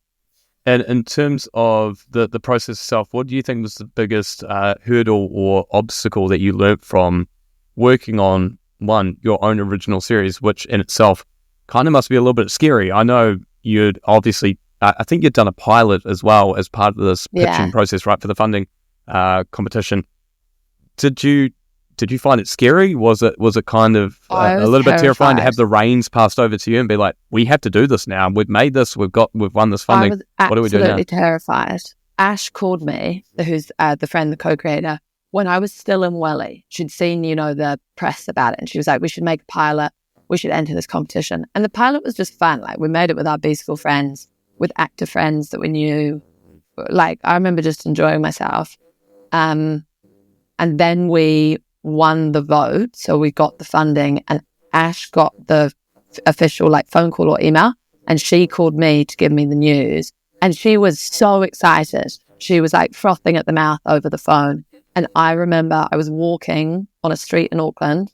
And in terms of the process itself, what do you think was the biggest hurdle or obstacle that you learnt from working on your own original series, which in itself kind of must be a little bit scary? I know you'd obviously, I think you'd done a pilot as well as part of this pitching process, right, for the funding competition. Did you find it scary? Was it kind of a little bit terrifying to have the reins passed over to you and be like, we have to do this now. We've made this. We've won this funding. What do we do now? Absolutely terrified. Ash called me, who's the friend, the co-creator, when I was still in Welly. She'd seen, the press about it, and she was like, we should make a pilot. We should enter this competition. And the pilot was just fun. Like, we made it with our B school friends, with actor friends that we knew. Like, I remember just enjoying myself. And then we won the vote, so we got the funding, and Ash got the official phone call or email, and she called me to give me the news, and she was so excited. She was frothing at the mouth over the phone. And I remember I was walking on a street in Auckland,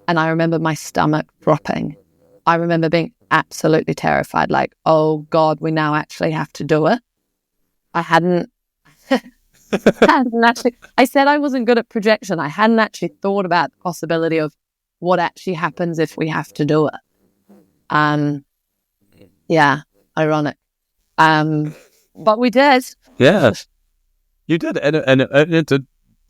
and I remember my stomach dropping. I remember being absolutely terrified, oh God, we now actually have to do it. I hadn't I said I wasn't good at projection. I hadn't actually thought about the possibility of what actually happens if we have to do it. Ironic. But we did. Yeah, you did. And it did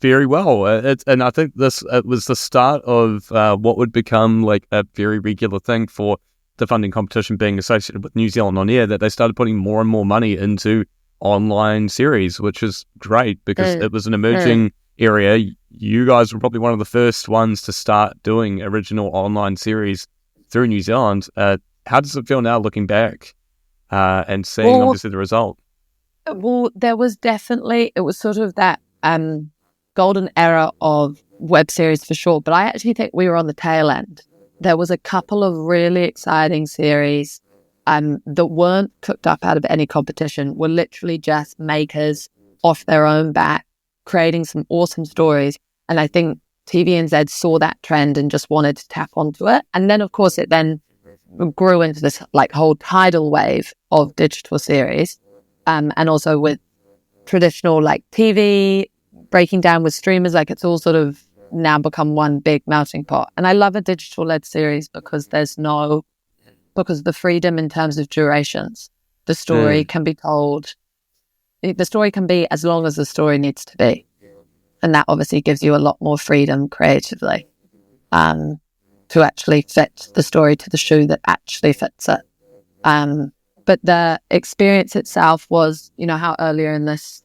very well. And I think it was the start of what would become like a very regular thing for the funding competition being associated with New Zealand On Air, that they started putting more and more money into online series, which is great because it was an emerging area. You guys were probably one of the first ones to start doing original online series through New Zealand. How does it feel now looking back and seeing obviously the result? Well, there was definitely, it was sort of that golden era of web series for sure, but I actually think we were on the tail end. There was a couple of really exciting series that weren't cooked up out of any competition, were literally just makers off their own bat, creating some awesome stories. And I think TVNZ saw that trend and just wanted to tap onto it. And then, of course, it then grew into this like whole tidal wave of digital series. And also with traditional like TV, breaking down with streamers, like it's all sort of now become one big melting pot. And I love a digital-led series because because of the freedom in terms of durations. The story can be told, the story can be as long as the story needs to be. And that obviously gives you a lot more freedom creatively to actually fit the story to the shoe that actually fits it. But the experience itself was, you know, how earlier in this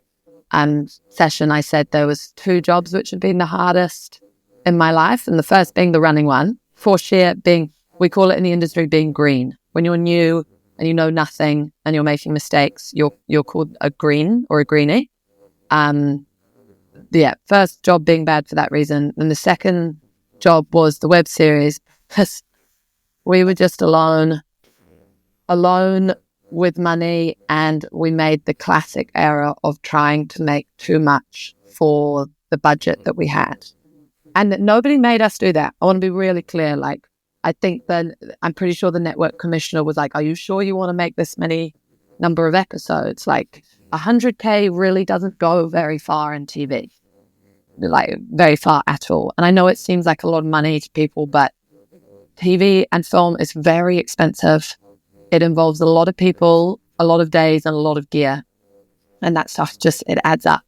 session I said there was 2 jobs which had been the hardest in my life. And the first being the running one, for sheer being, we call it in the industry being green. When you're new and you know nothing and you're making mistakes, you're called a green or a greenie. First job being bad for that reason. And the second job was the web series because we were just alone with money, and we made the classic error of trying to make too much for the budget that we had. And nobody made us do that. I want to be really clear. Like, I think I'm pretty sure the network commissioner was like, are you sure you want to make this many number of episodes? Like 100K really doesn't go very far in TV, like very far at all. And I know it seems like a lot of money to people, but TV and film is very expensive. It involves a lot of people, a lot of days, and a lot of gear. And that stuff it adds up.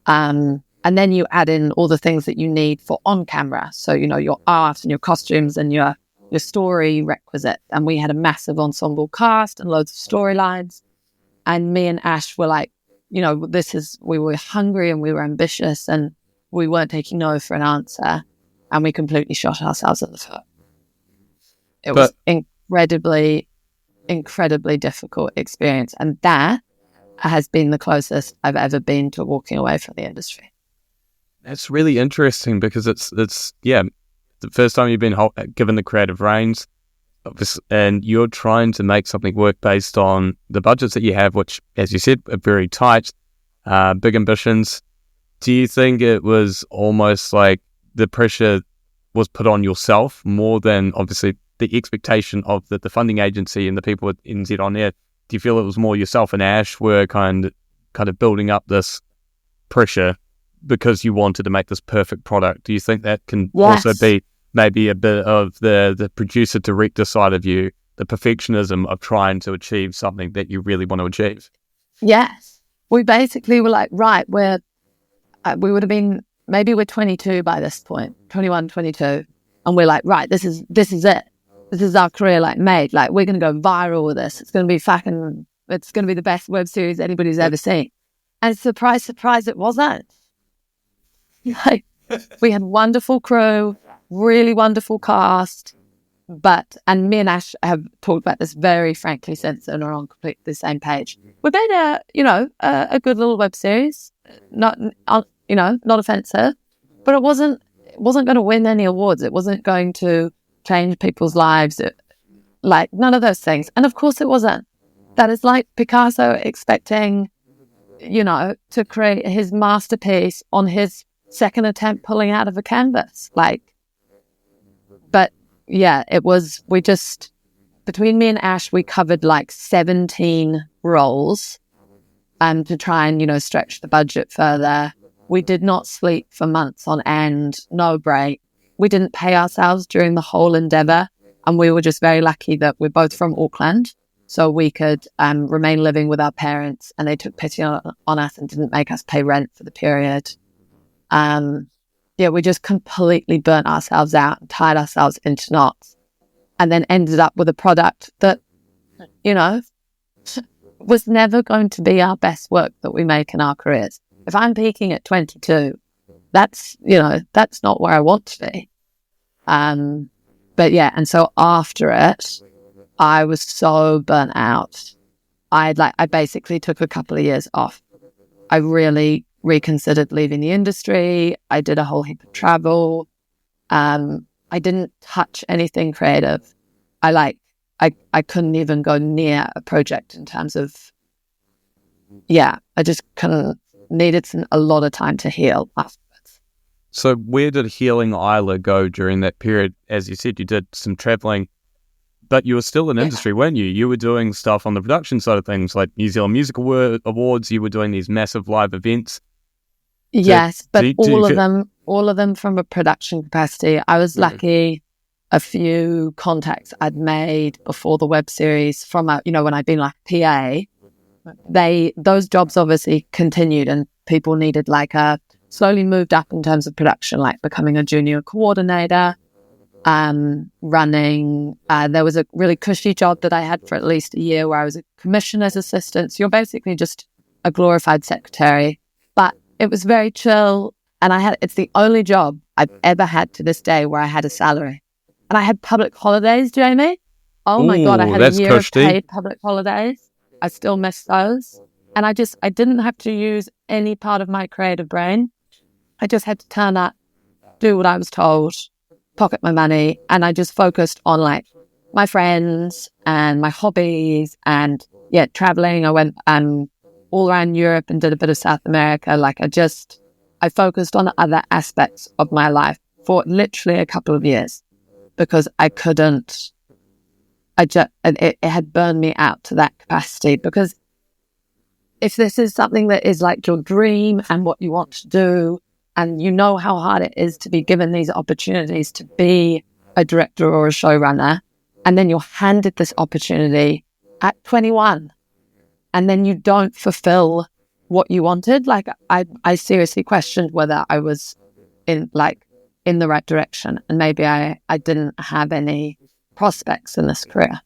And then you add in all the things that you need for on camera. So, you know, your art and your costumes and your story requisite. And we had a massive ensemble cast and loads of storylines. And me and Ash were like, you know, we were hungry and we were ambitious and we weren't taking no for an answer. And we completely shot ourselves in the foot. It was incredibly difficult experience, and that has been the closest I've ever been to walking away from the industry. That's really interesting because it's the first time you've been given the creative reins, and you're trying to make something work based on the budgets that you have, which, as you said, are very tight, big ambitions. Do you think it was almost like the pressure was put on yourself more than obviously the expectation of the funding agency and the people at NZ On Air? Do you feel it was more yourself and Ash were kind of building up this pressure because you wanted to make this perfect product? Do you think that can also be maybe a bit of the producer director side of you, the perfectionism of trying to achieve something that you really want to achieve? Yes. We basically were like, right, we would have been, maybe we're 22 by this point, 21, 22. And we're like, right, this is it. This is our career like made. Like, we're going to go viral with this. It's going to be it's going to be the best web series anybody's ever seen. And surprise, surprise, it wasn't. Like, we had wonderful crew, really wonderful cast, and me and Ash have talked about this very frankly since and are on completely the same page. We made a good little web series, not offensive, but it wasn't going to win any awards. It wasn't going to change people's lives, like none of those things. And of course it wasn't. That is like Picasso expecting, to create his masterpiece on his second attempt pulling out of a canvas. But yeah, it was, between me and Ash, we covered like 17 roles to try and, stretch the budget further. We did not sleep for months on end, no break. We didn't pay ourselves during the whole endeavour, and we were just very lucky that we're both from Auckland, so we could remain living with our parents, and they took pity on us and didn't make us pay rent for the period. we just completely burnt ourselves out and tied ourselves into knots, and then ended up with a product that, was never going to be our best work that we make in our careers. If I'm peaking at 22, that's not where I want to be. But yeah, and so after it, I was so burnt out. I basically took a couple of years off. I really reconsidered leaving the industry. I did a whole heap of travel. I didn't touch anything creative. I couldn't even go near a project in terms of, I just kind of needed a lot of time to heal afterwards. So where did Healing Isla go during that period? As you said, you did some traveling, but you were still in industry, weren't you? You were doing stuff on the production side of things, like New Zealand Music Awards. You were doing these massive live events. Yes, but all of them from a production capacity. I was lucky. A few contacts I'd made before the web series from when I'd been like PA, those jobs obviously continued, and people needed slowly moved up in terms of production, like becoming a junior coordinator, running. There was a really cushy job that I had for at least a year where I was a commissioner's assistant. So you're basically just a glorified secretary, but it was very chill. And it's the only job I've ever had to this day where I had a salary. And I had public holidays, Jamie. Oh my God, I had a year of paid public holidays. I still miss those. And I didn't have to use any part of my creative brain. I just had to turn up, do what I was told, pocket my money. And I just focused on my friends and my hobbies and traveling. I went all around Europe and did a bit of South America. I focused on other aspects of my life for literally a couple of years. Because I couldn't, it had burned me out to that capacity. Because if this is something that is like your dream and what you want to do, and you know how hard it is to be given these opportunities to be a director or a showrunner, and then you're handed this opportunity at 21, and then you don't fulfill what you wanted, I seriously questioned whether I was in the right direction, and maybe I didn't have any prospects in this career.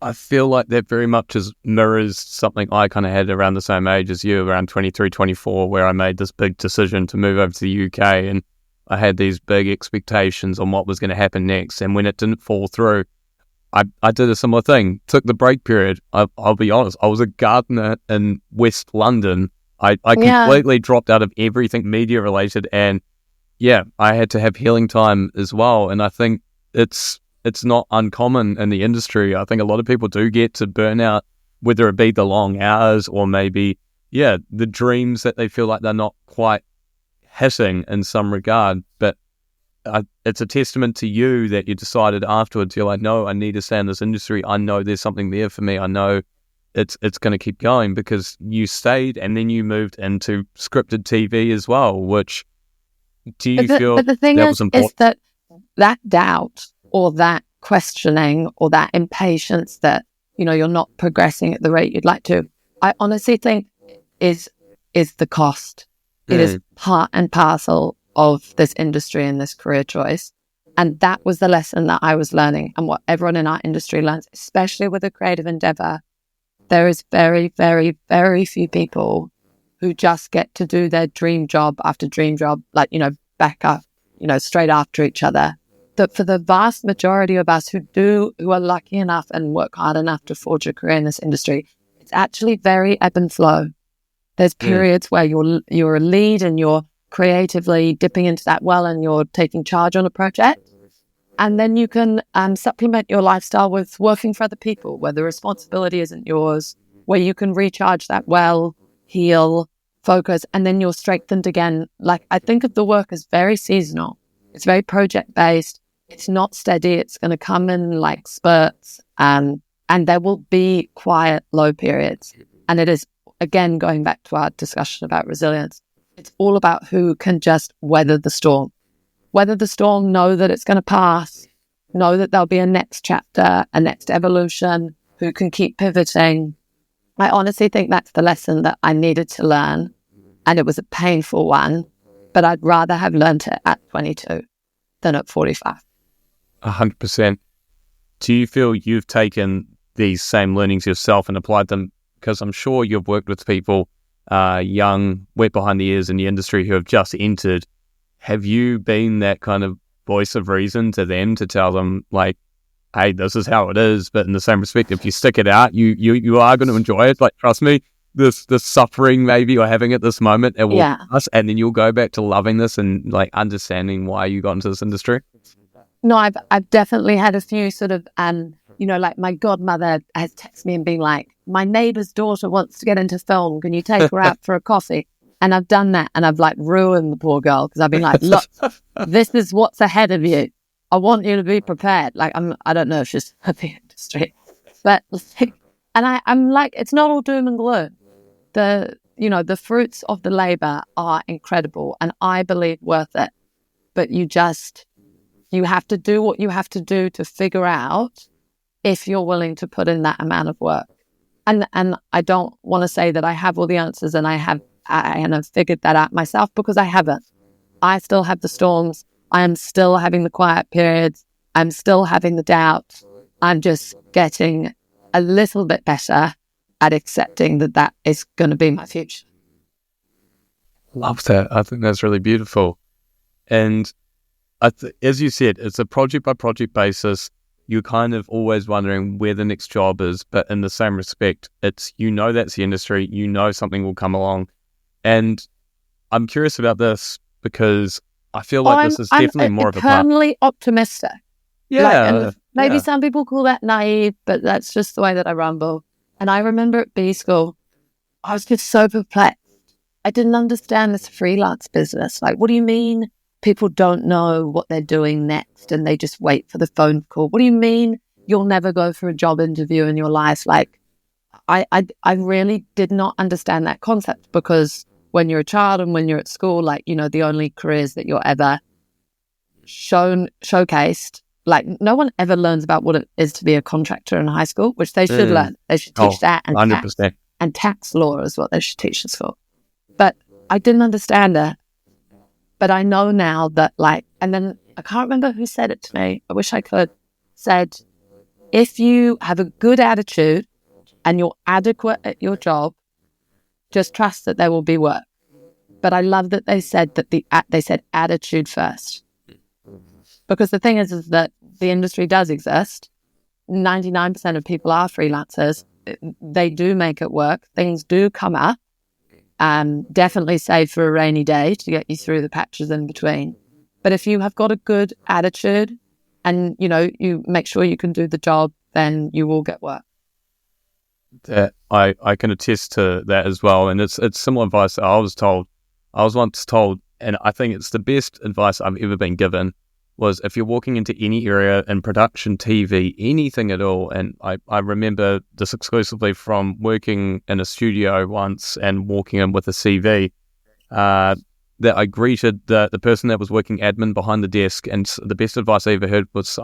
I feel like that very much mirrors something I kind of had around the same age as you, around 23, 24, where I made this big decision to move over to the UK, and I had these big expectations on what was going to happen next. And when it didn't fall through, I did a similar thing, took the break period. I'll be honest, I was a gardener in West London. I completely dropped out of everything media related, and I had to have healing time as well. And I think it's not uncommon in the industry. I think a lot of people do get to burnout, whether it be the long hours or maybe, the dreams that they feel like they're not quite hitting in some regard. But it's a testament to you that you decided afterwards, you're like, no, I need to stay in this industry. I know there's something there for me. I know it's going to keep going, because you stayed and then you moved into scripted TV as well, which... Do you feel the thing that was important? Is that doubt or that questioning or that impatience that, you're not progressing at the rate you'd like to, I honestly think is the cost. It is part and parcel of this industry and this career choice. And that was the lesson that I was learning, and what everyone in our industry learns, especially with a creative endeavor. There is very, very, very few people who just get to do their dream job after dream job, back up, straight after each other. That for the vast majority of us who are lucky enough and work hard enough to forge a career in this industry, it's actually very ebb and flow. There's periods where you're a lead and you're creatively dipping into that well and you're taking charge on a project. And then you can supplement your lifestyle with working for other people, where the responsibility isn't yours, where you can recharge that well, heal, focus, and then you're strengthened again. I think of the work as very seasonal. It's very project based. It's not steady. It's going to come in spurts, and there will be quiet, low periods. And it is, again, going back to our discussion about resilience, it's all about who can just weather the storm. Weather the storm, know that it's going to pass, know that there'll be a next chapter, a next evolution, who can keep pivoting. I honestly think that's the lesson that I needed to learn. And it was a painful one, but I'd rather have learnt it at 22 than at 45. 100%. Do you feel you've taken these same learnings yourself and applied them? Because I'm sure you've worked with people young, wet behind the ears in the industry who have just entered. Have you been that kind of voice of reason to them to tell them, like, hey, this is how it is, but in the same respect, if you stick it out, you are going to enjoy it. Like, trust me, this suffering maybe you're having at this moment, it will pass, and then you'll go back to loving this and like understanding why you got into this industry. No, I've definitely had a few sort of, like my godmother has texted me and been like, my neighbour's daughter wants to get into film. Can you take her out for a coffee? And I've done that, and I've like ruined the poor girl because I've been like, look, this is what's ahead of you. I want you to be prepared. Like, I don't know if she's in the industry, but I'm like, it's not all doom and gloom. The fruits of the labour are incredible, and I believe worth it. But you have to do what you have to do to figure out if you're willing to put in that amount of work. And I don't want to say that I have all the answers and I have figured that out myself, because I haven't. I still have the storms. I am still having the quiet periods. I'm still having the doubts. I'm just getting a little bit better at accepting that is going to be my future. Love that. I think that's really beautiful. And as you said, it's a project by project basis. You're kind of always wondering where the next job is, but in the same respect, it's, that's the industry, something will come along. And I'm curious about this because I feel like this is definitely more of a part. I'm eternally optimistic. Yeah. Maybe some people call that naive, but that's just the way that I rumble. And I remember at B school, I was just so perplexed. I didn't understand this freelance business. Like, what do you mean people don't know what they're doing next and they just wait for the phone call? What do you mean you'll never go for a job interview in your life? Like, I really did not understand that concept, because when you're a child and when you're at school, like, the only careers that you're ever showcased, like, no one ever learns about what it is to be a contractor in high school, which they should learn. They should teach that, and 100%. Tax law is what they should teach in school. But I didn't understand it. But I know now that, like, and then I can't remember who said it to me. I wish I could. Said, if you have a good attitude and you're adequate at your job, just trust that there will be work. But I love that they said that they said attitude first. Because the thing is that the industry does exist. 99% of people are freelancers. They do make it work. Things do come up. Definitely save for a rainy day to get you through the patches in between. But if you have got a good attitude and, you make sure you can do the job, then you will get work. I can attest to that as well. And it's similar advice that I was once told, and I think it's the best advice I've ever been given, was if you're walking into any area in production, TV, anything at all, and I remember this exclusively from working in a studio once and walking in with a CV, that I greeted the person that was working admin behind the desk, and the best advice I ever heard was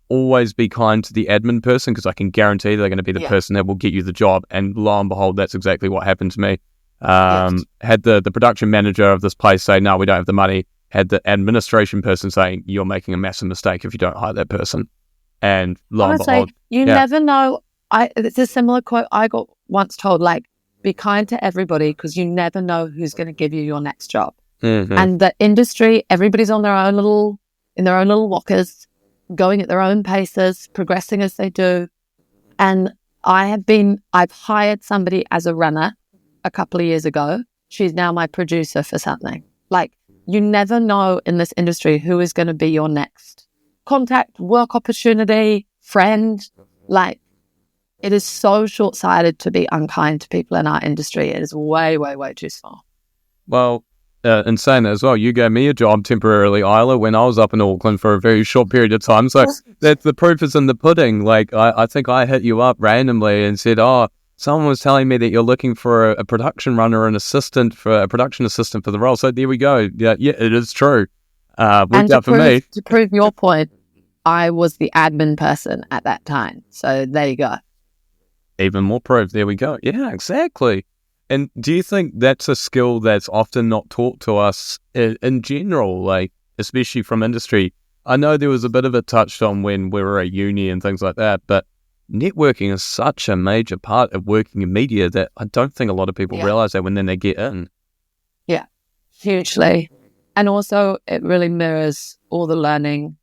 always be kind to the admin person, because I can guarantee they're going to be the person that will get you the job. And lo and behold, that's exactly what happened to me. Had the production manager of this place say, no, we don't have the money. Had the administration person saying, you're making a massive mistake if you don't hire that person. And lo and behold. You never know. It's a similar quote I got once told, like, be kind to everybody, because you never know who's going to give you your next job. Mm-hmm. And the industry, everybody's on in their own little walkers, going at their own paces, progressing as they do. And I've hired somebody as a runner a couple of years ago. She's now my producer for something. Like, you never know in this industry who is going to be your next contact, work opportunity, friend. Like, it is so short-sighted to be unkind to people in our industry. It is way, way, way too small. Well, in saying that as well, you gave me a job temporarily, Isla, when I was up in Auckland for a very short period of time. So that's the proof is in the pudding. Like, I think I hit you up randomly and said, someone was telling me that you're looking for a production runner, a production assistant for the role. So there we go. Yeah, it is true. Worked out for me. To prove your point, I was the admin person at that time. So there you go. Even more proof. There we go. Yeah, exactly. And do you think that's a skill that's often not taught to us in general, like, especially from industry? I know there was a bit of it touched on when we were at uni and things like that, but networking is such a major part of working in media that I don't think a lot of people realize that when then they get in. Yeah, hugely. And also it really mirrors all the learning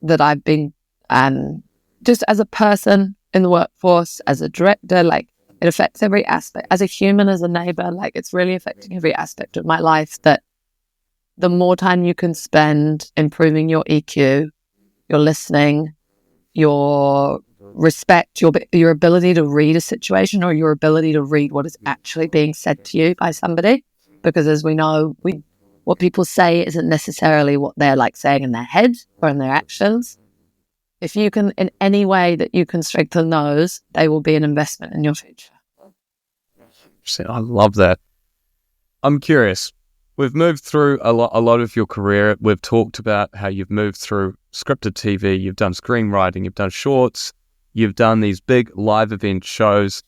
that I've been just as a person in the workforce, as a director, like it affects every aspect. As a human, as a neighbor, like it's really affecting every aspect of my life, that the more time you can spend improving your EQ, your listening, your respect, your ability to read a situation, or your ability to read what is actually being said to you by somebody. Because as we know, what people say isn't necessarily what they're like saying in their head or in their actions. If you can, in any way that you can strengthen those, they will be an investment in your future. I love that. I'm curious. We've moved through a lot of your career. We've talked about how you've moved through scripted TV, you've done screenwriting, you've done shorts, you've done these big live event shows.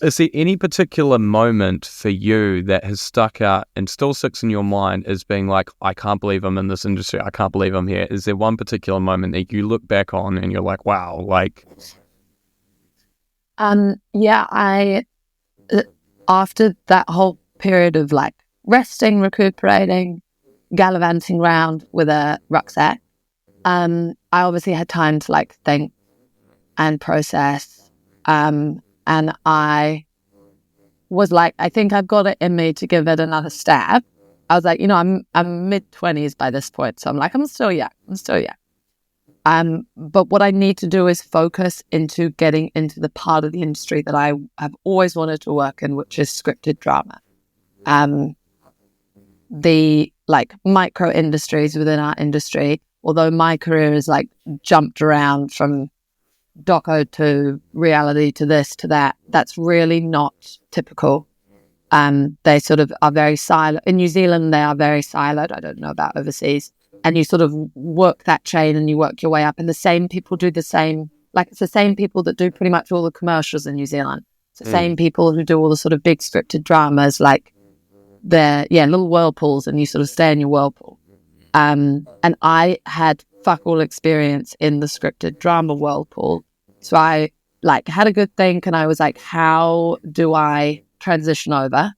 Is there any particular moment for you that has stuck out and still sticks in your mind as being like, I can't believe I'm in this industry, I can't believe I'm here? Is there one particular moment that you look back on and you're like, wow, like... I after that whole period of like resting, recuperating, gallivanting around with a rucksack, I obviously had time to like think and process. And I was like, I think I've got it in me to give it another stab. I was like, I'm mid-20s by this point. So I'm like, I'm still young. But what I need to do is focus into getting into the part of the industry that I have always wanted to work in, which is scripted drama. The like micro industries within our industry, although my career is like jumped around from doco to reality to this to that, that's really not typical. They sort of are very siloed. In New Zealand, they are very siloed. I don't know about overseas. And you sort of work that chain and you work your way up. And the same people do the same, like it's the same people that do pretty much all the commercials in New Zealand. It's the same people who do all the sort of big scripted dramas, like they're, little whirlpools, and you sort of stay in your whirlpool. And I had fuck all experience in the scripted drama whirlpool. So I like had a good think, and I was like, how do I transition over?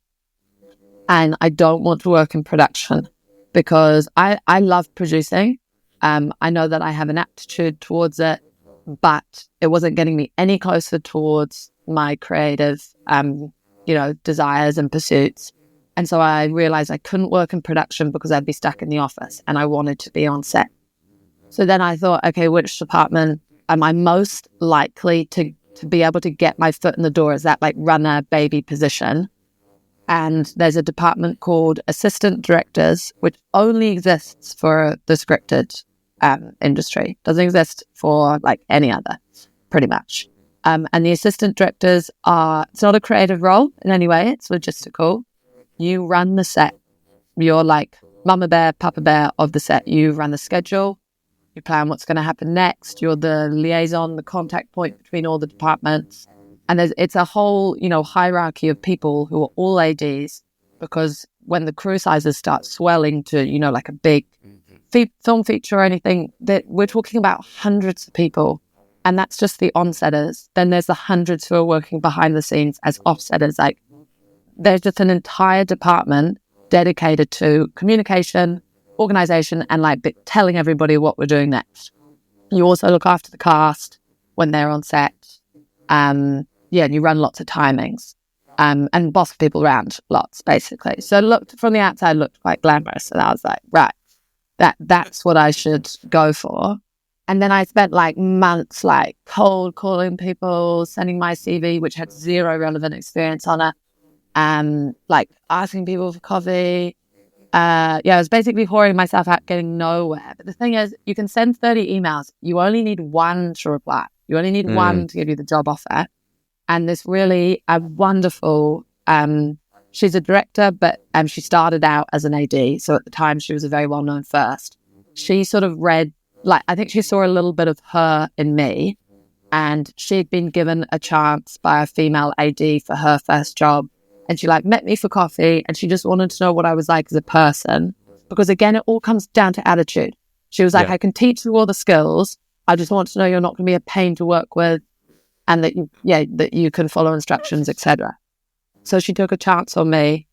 And I don't want to work in production because I love producing. I know that I have an aptitude towards it, but it wasn't getting me any closer towards my creative, desires and pursuits. And so I realized I couldn't work in production because I'd be stuck in the office, and I wanted to be on set. So then I thought, okay, which department am I most likely to be able to get my foot in the door? Is that like runner baby position? And there's a department called assistant directors, which only exists for the scripted industry. Doesn't exist for like any other, pretty much. And the assistant directors it's not a creative role in any way. It's logistical. You run the set. You're like mama bear, papa bear of the set. You run the schedule. You plan what's going to happen next. You're the liaison, the contact point between all the departments. And it's a whole, hierarchy of people who are all ADs, because when the crew sizes start swelling to, like a big film feature or anything, that we're talking about hundreds of people. And that's just the onsetters. Then there's the hundreds who are working behind the scenes as offsetters. Like, there's just an entire department dedicated to communication, organization, and like telling everybody what we're doing next. You also look after the cast when they're on set. And you run lots of timings and boss people around lots, basically. So looked from the outside, looked quite glamorous. And I was like, right, that's what I should go for. And then I spent like months like cold calling people, sending my CV, which had zero relevant experience on it, like asking people for coffee. I was basically whoring myself out, getting nowhere. But the thing is, you can send 30 emails. You only need one to reply. You only need one to give you the job offer. And this really wonderful, she's a director, but she started out as an AD. So at the time, she was a very well-known first. She sort of read, I think she saw a little bit of her in me. And she'd been given a chance by a female AD for her first job and she like met me for coffee, and she just wanted to know what I was like as a person, because again, it all comes down to attitude. She was like, I can teach you all the skills. I just want to know you're not going to be a pain to work with, and that you can follow instructions, etc. So she took a chance on me,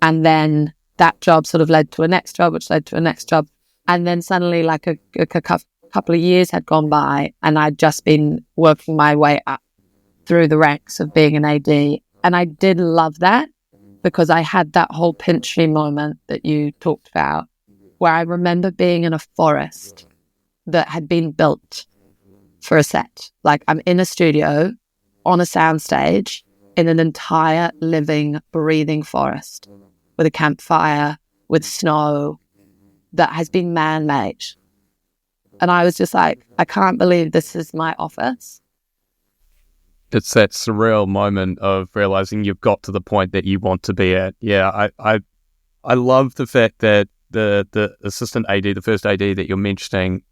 and then that job sort of led to a next job, which led to a next job. And then suddenly like a couple of years had gone by, and I'd just been working my way up through the ranks of being an AD. And I did love that, because I had that whole pinch me moment that you talked about, where I remember being in a forest that had been built for a set. Like, I'm in a studio on a soundstage in an entire living, breathing forest with a campfire, with snow that has been man-made. And I was just like, I can't believe this is my office. It's that surreal moment of realizing you've got to the point that you want to be at. Yeah, I love the fact that the assistant AD, the first AD that you're mentioning,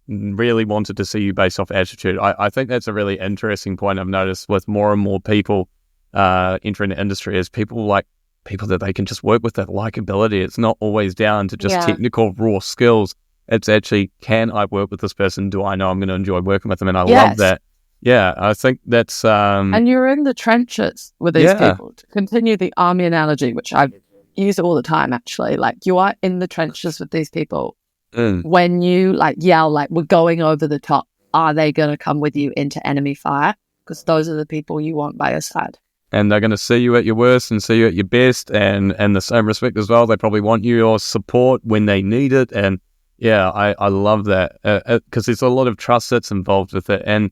really wanted to see you based off attitude. I think that's a really interesting point I've noticed with more and more people entering the industry, is people that they can just work with, that likability. It's not always down to just technical raw skills. It's actually, can I work with this person? Do I know I'm going to enjoy working with them? And I love that. Yeah, I think that's... and you're in the trenches with these people. To continue the army analogy, which I use all the time, actually, like, you are in the trenches with these people. When you like yell, like, we're going over the top, are they going to come with you into enemy fire? Because those are the people you want by your side. And they're going to see you at your worst and see you at your best, and the same respect as well. They probably want your support when they need it. And yeah, I love that, because there's a lot of trust that's involved with it. And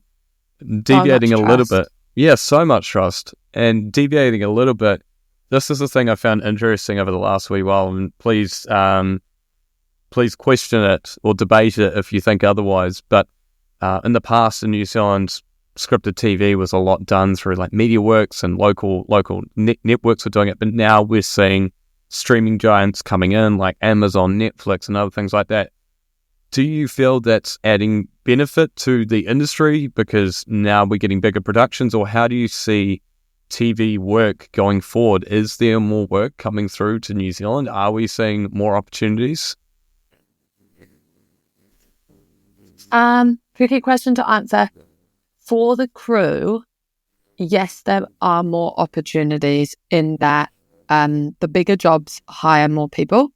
deviating a little bit. Yeah, so much trust. And deviating a little bit, this is the thing I found interesting over the last wee while, and please question it or debate it if you think otherwise. But in the past in New Zealand, scripted TV was a lot done through like MediaWorks and local networks were doing it. But now we're seeing streaming giants coming in like Amazon, Netflix, and other things like that. Do you feel that's adding benefit to the industry because now we're getting bigger productions, or how do you see TV work going forward? Is there more work coming through to New Zealand? Are we seeing more opportunities? Tricky question to answer. For the crew, yes, there are more opportunities in that the bigger jobs hire more people.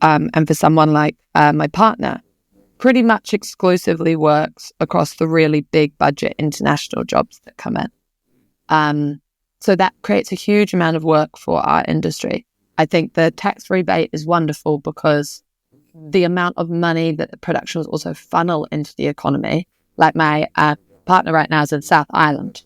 And for someone like my partner, pretty much exclusively works across the really big budget international jobs that come in. So that creates a huge amount of work for our industry. I think the tax rebate is wonderful because the amount of money that the productions also funnel into the economy, like my partner right now is in South Island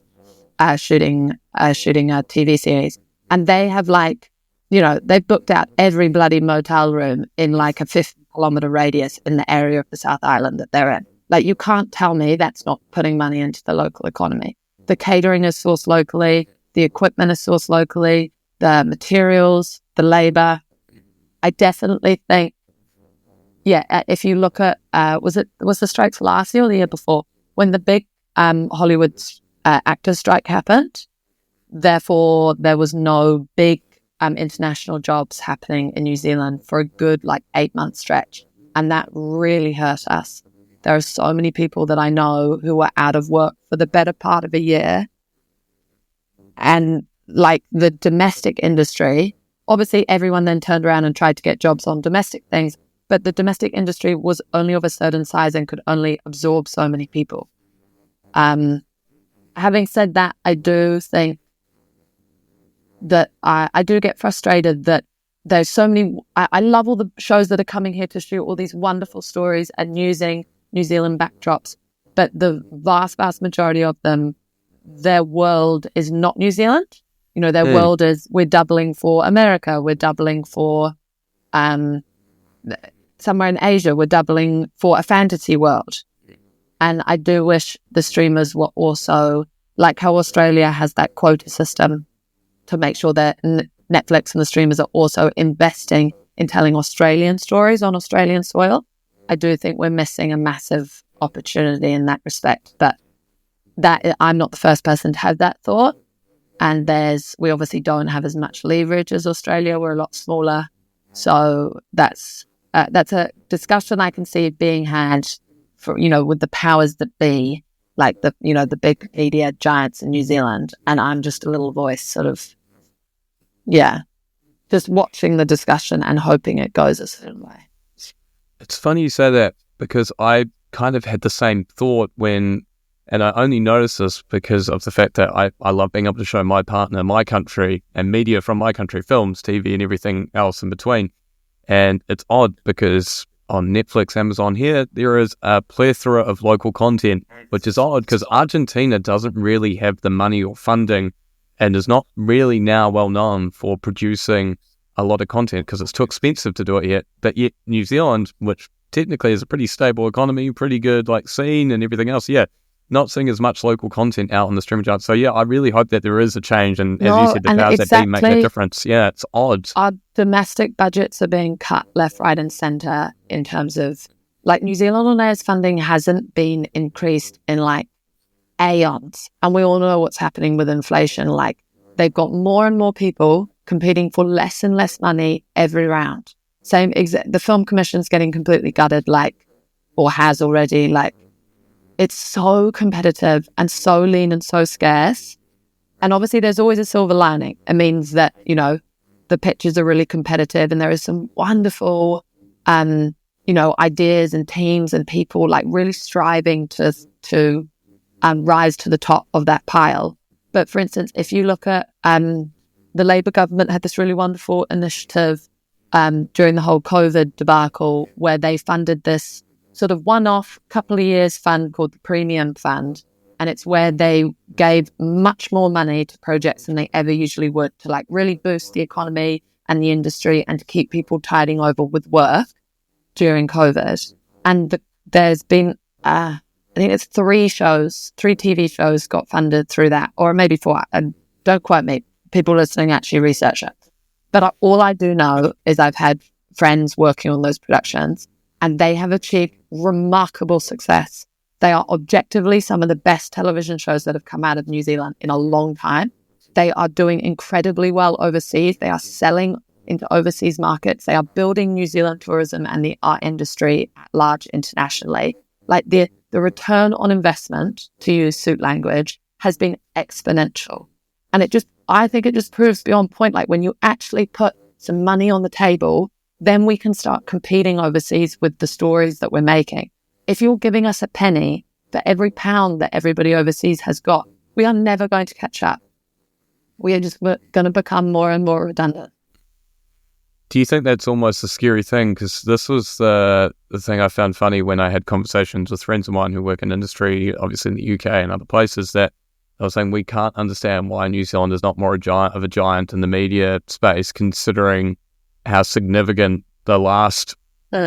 shooting a TV series, and they have they've booked out every bloody motel room in like a 50-kilometer radius in the area of the South Island that they're in. Like, you can't tell me that's not putting money into the local economy. The catering is sourced locally, the equipment is sourced locally, the materials, the labor. I definitely think, if you look at, was the strikes last year or the year before, when the big Hollywood actors strike happened, therefore there was no big international jobs happening in New Zealand for a good 8-month stretch. And that really hurt us. There are so many people that I know who were out of work for the better part of a year. And the domestic industry, obviously everyone then turned around and tried to get jobs on domestic things, but the domestic industry was only of a certain size and could only absorb so many people. Having said that, I do think that I do get frustrated that there's so many. I love all the shows that are coming here to shoot all these wonderful stories and using New Zealand backdrops, but the vast majority of them, their world is not New Zealand. Their world is, we're doubling for America, we're doubling for somewhere in Asia, we're doubling for a fantasy world. And I do wish the streamers were also, like how Australia has that quota system, to make sure that Netflix and the streamers are also investing in telling Australian stories on Australian soil. I do think we're missing a massive opportunity in that respect. But that I'm not the first person to have that thought. And we obviously don't have as much leverage as Australia. We're a lot smaller. So that's a discussion I can see being had for, with the powers that be, like the big media giants in New Zealand. And I'm just a little voice sort of, just watching the discussion and hoping it goes a certain way. It's funny you say that, because I kind of had the same thought and I only noticed this because of the fact that I love being able to show my partner, my country, and media from my country, films, TV, and everything else in between. And it's odd because on Netflix, Amazon here, there is a plethora of local content, which is odd because Argentina doesn't really have the money or funding and is not really now well known for producing a lot of content because it's too expensive to do it yet. But yet New Zealand, which technically is a pretty stable economy, pretty good scene and everything else, not seeing as much local content out on the streaming charts. So I really hope that there is a change, and as you said, the powers that be make that difference. It's odd. Our domestic budgets are being cut left, right and centre in terms of, New Zealand On Air's funding hasn't been increased in aeons, and we all know what's happening with inflation. They've got more and more people competing for less and less money every round. The Film Commission's getting completely gutted, or has already. It's so competitive and so lean and so scarce. And obviously there's always a silver lining. It means that, the pitches are really competitive and there is some wonderful, ideas and teams and people really striving to rise to the top of that pile. But for instance, if you look at the Labour government had this really wonderful initiative during the whole COVID debacle where they funded this sort of one-off couple of years fund called the Premium Fund. And it's where they gave much more money to projects than they ever usually would to really boost the economy and the industry and to keep people tiding over with work during COVID. And there's been, I think it's 3 TV shows got funded through that, or maybe 4. And don't quote me. People listening actually research it. But all I do know is I've had friends working on those productions and they have achieved remarkable success. They are objectively some of the best television shows that have come out of New Zealand in a long time. They are doing incredibly well overseas. They are selling into overseas markets. They are building New Zealand tourism and the art industry at large internationally. The return on investment, to use suit language, has been exponential. And I think it just proves beyond point, when you actually put some money on the table, then we can start competing overseas with the stories that we're making. If you're giving us a penny for every pound that everybody overseas has got, we are never going to catch up. We are just going to become more and more redundant. Do you think that's almost a scary thing? Because this was the thing I found funny when I had conversations with friends of mine who work in industry, obviously in the UK and other places, that I was saying we can't understand why New Zealand is not more of a giant in the media space, considering how significant the last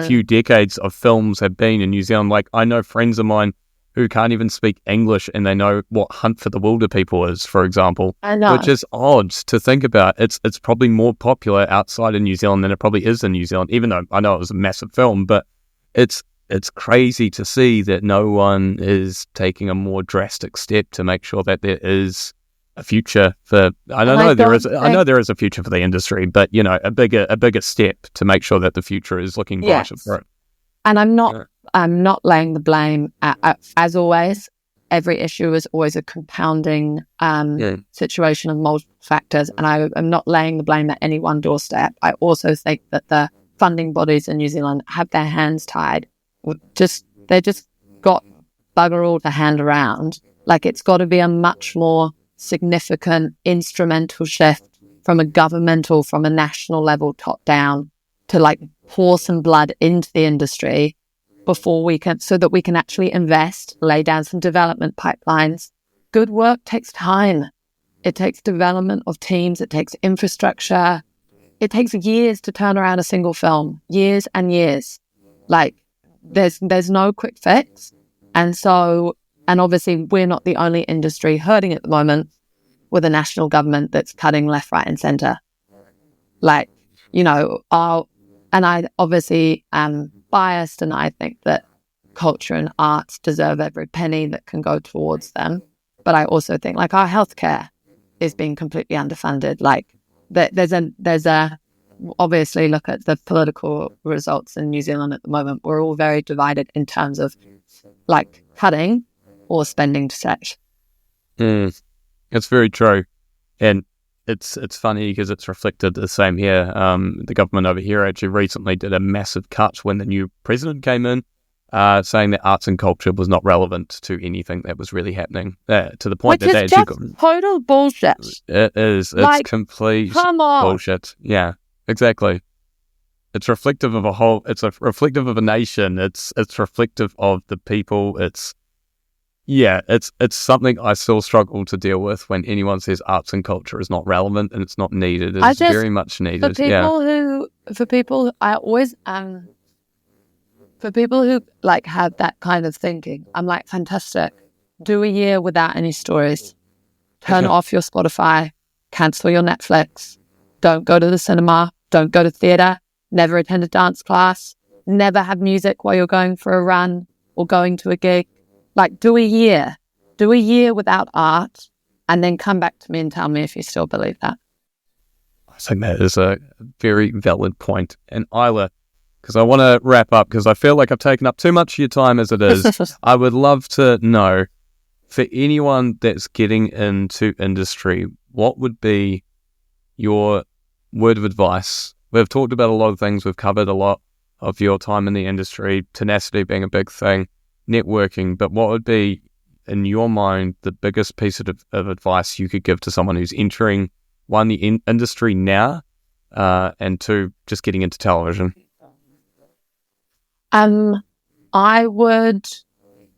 few decades of films have been in New Zealand. I know friends of mine who can't even speak English and they know what Hunt for the Wilder People is, for example. I know. Which is odd to think about. It's probably more popular outside of New Zealand than it probably is in New Zealand, even though I know it was a massive film, but it's crazy to see that no one is taking a more drastic step to make sure that there is a future for. I know there is a future for the industry, but a bigger step to make sure that the future is looking brighter for it. And I'm not laying the blame. As always, every issue is always a compounding situation of multiple factors, and I am not laying the blame at any one doorstep. I also think that the funding bodies in New Zealand have their hands tied. They just got bugger all to hand around. It's got to be a much more significant instrumental shift from a national level top down to pour some blood into the industry so that we can actually invest, lay down some development pipelines. Good work takes time. It takes development of teams. It takes infrastructure. It takes years to turn around a single film, years and years. There's no quick fix. And obviously we're not the only industry hurting at the moment with a national government that's cutting left, right and centre. And I obviously am biased and I think that culture and arts deserve every penny that can go towards them. But I also think our healthcare, is being completely underfunded. Like there's a obviously look at the political results in New Zealand at the moment. We're all very divided in terms of like cutting or spending to stretch. It's very true. And it's funny because it's reflected the same here. The government over here actually recently did a massive cut when the new president came in, saying that arts and culture was not relevant to anything that was really happening, to the point Which that is they just actually total bullshit. It is. It's like, complete come on. bullshit. Yeah, exactly. It's reflective of a whole. It's reflective of a nation. It's reflective of the people. It's something I still struggle to deal with when anyone says arts and culture is not relevant and it's not needed. It's very much needed. For people who like have that kind of thinking, I'm like, fantastic. Do a year without any stories. Turn off your Spotify. Cancel your Netflix. Don't go to the cinema. Don't go to theatre. Never attend a dance class. Never have music while you're going for a run or going to a gig. Like, do a year without art, and then come back to me and tell me if you still believe that. I think that is a very valid point. And Isla, because I want to wrap up, because I feel like I've taken up too much of your time as it is, I would love to know, for anyone that's getting into industry, what would be your word of advice? We've talked about a lot of things. We've covered a lot of your time in the industry, tenacity being a big thing, networking, but what would be, in your mind, the biggest piece of advice you could give to someone who's entering, one, the industry now, and two, just getting into television? I would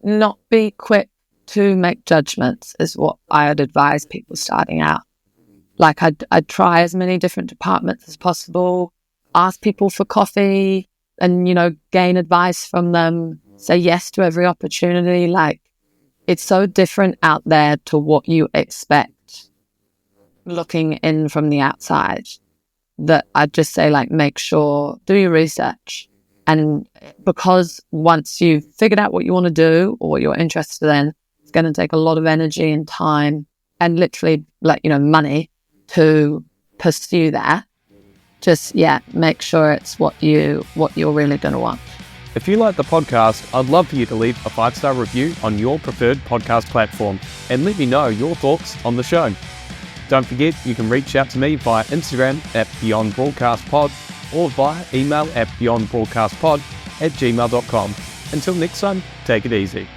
not be quick to make judgments is what I would advise people starting out. Like I'd try as many different departments as possible, ask people for coffee and, gain advice from them, say yes to every opportunity. Like, it's so different out there to what you expect looking in from the outside that I'd just say, like, make sure, do your research. And because once you've figured out what you want to do or what you're interested in, it's going to take a lot of energy and time and literally, money to pursue that. Just, make sure it's what you're really going to want. If you like the podcast, I'd love for you to leave a 5-star review on your preferred podcast platform and let me know your thoughts on the show. Don't forget, you can reach out to me via Instagram at beyondbroadcastpod or via email at beyondbroadcastpod@gmail.com. Until next time, take it easy.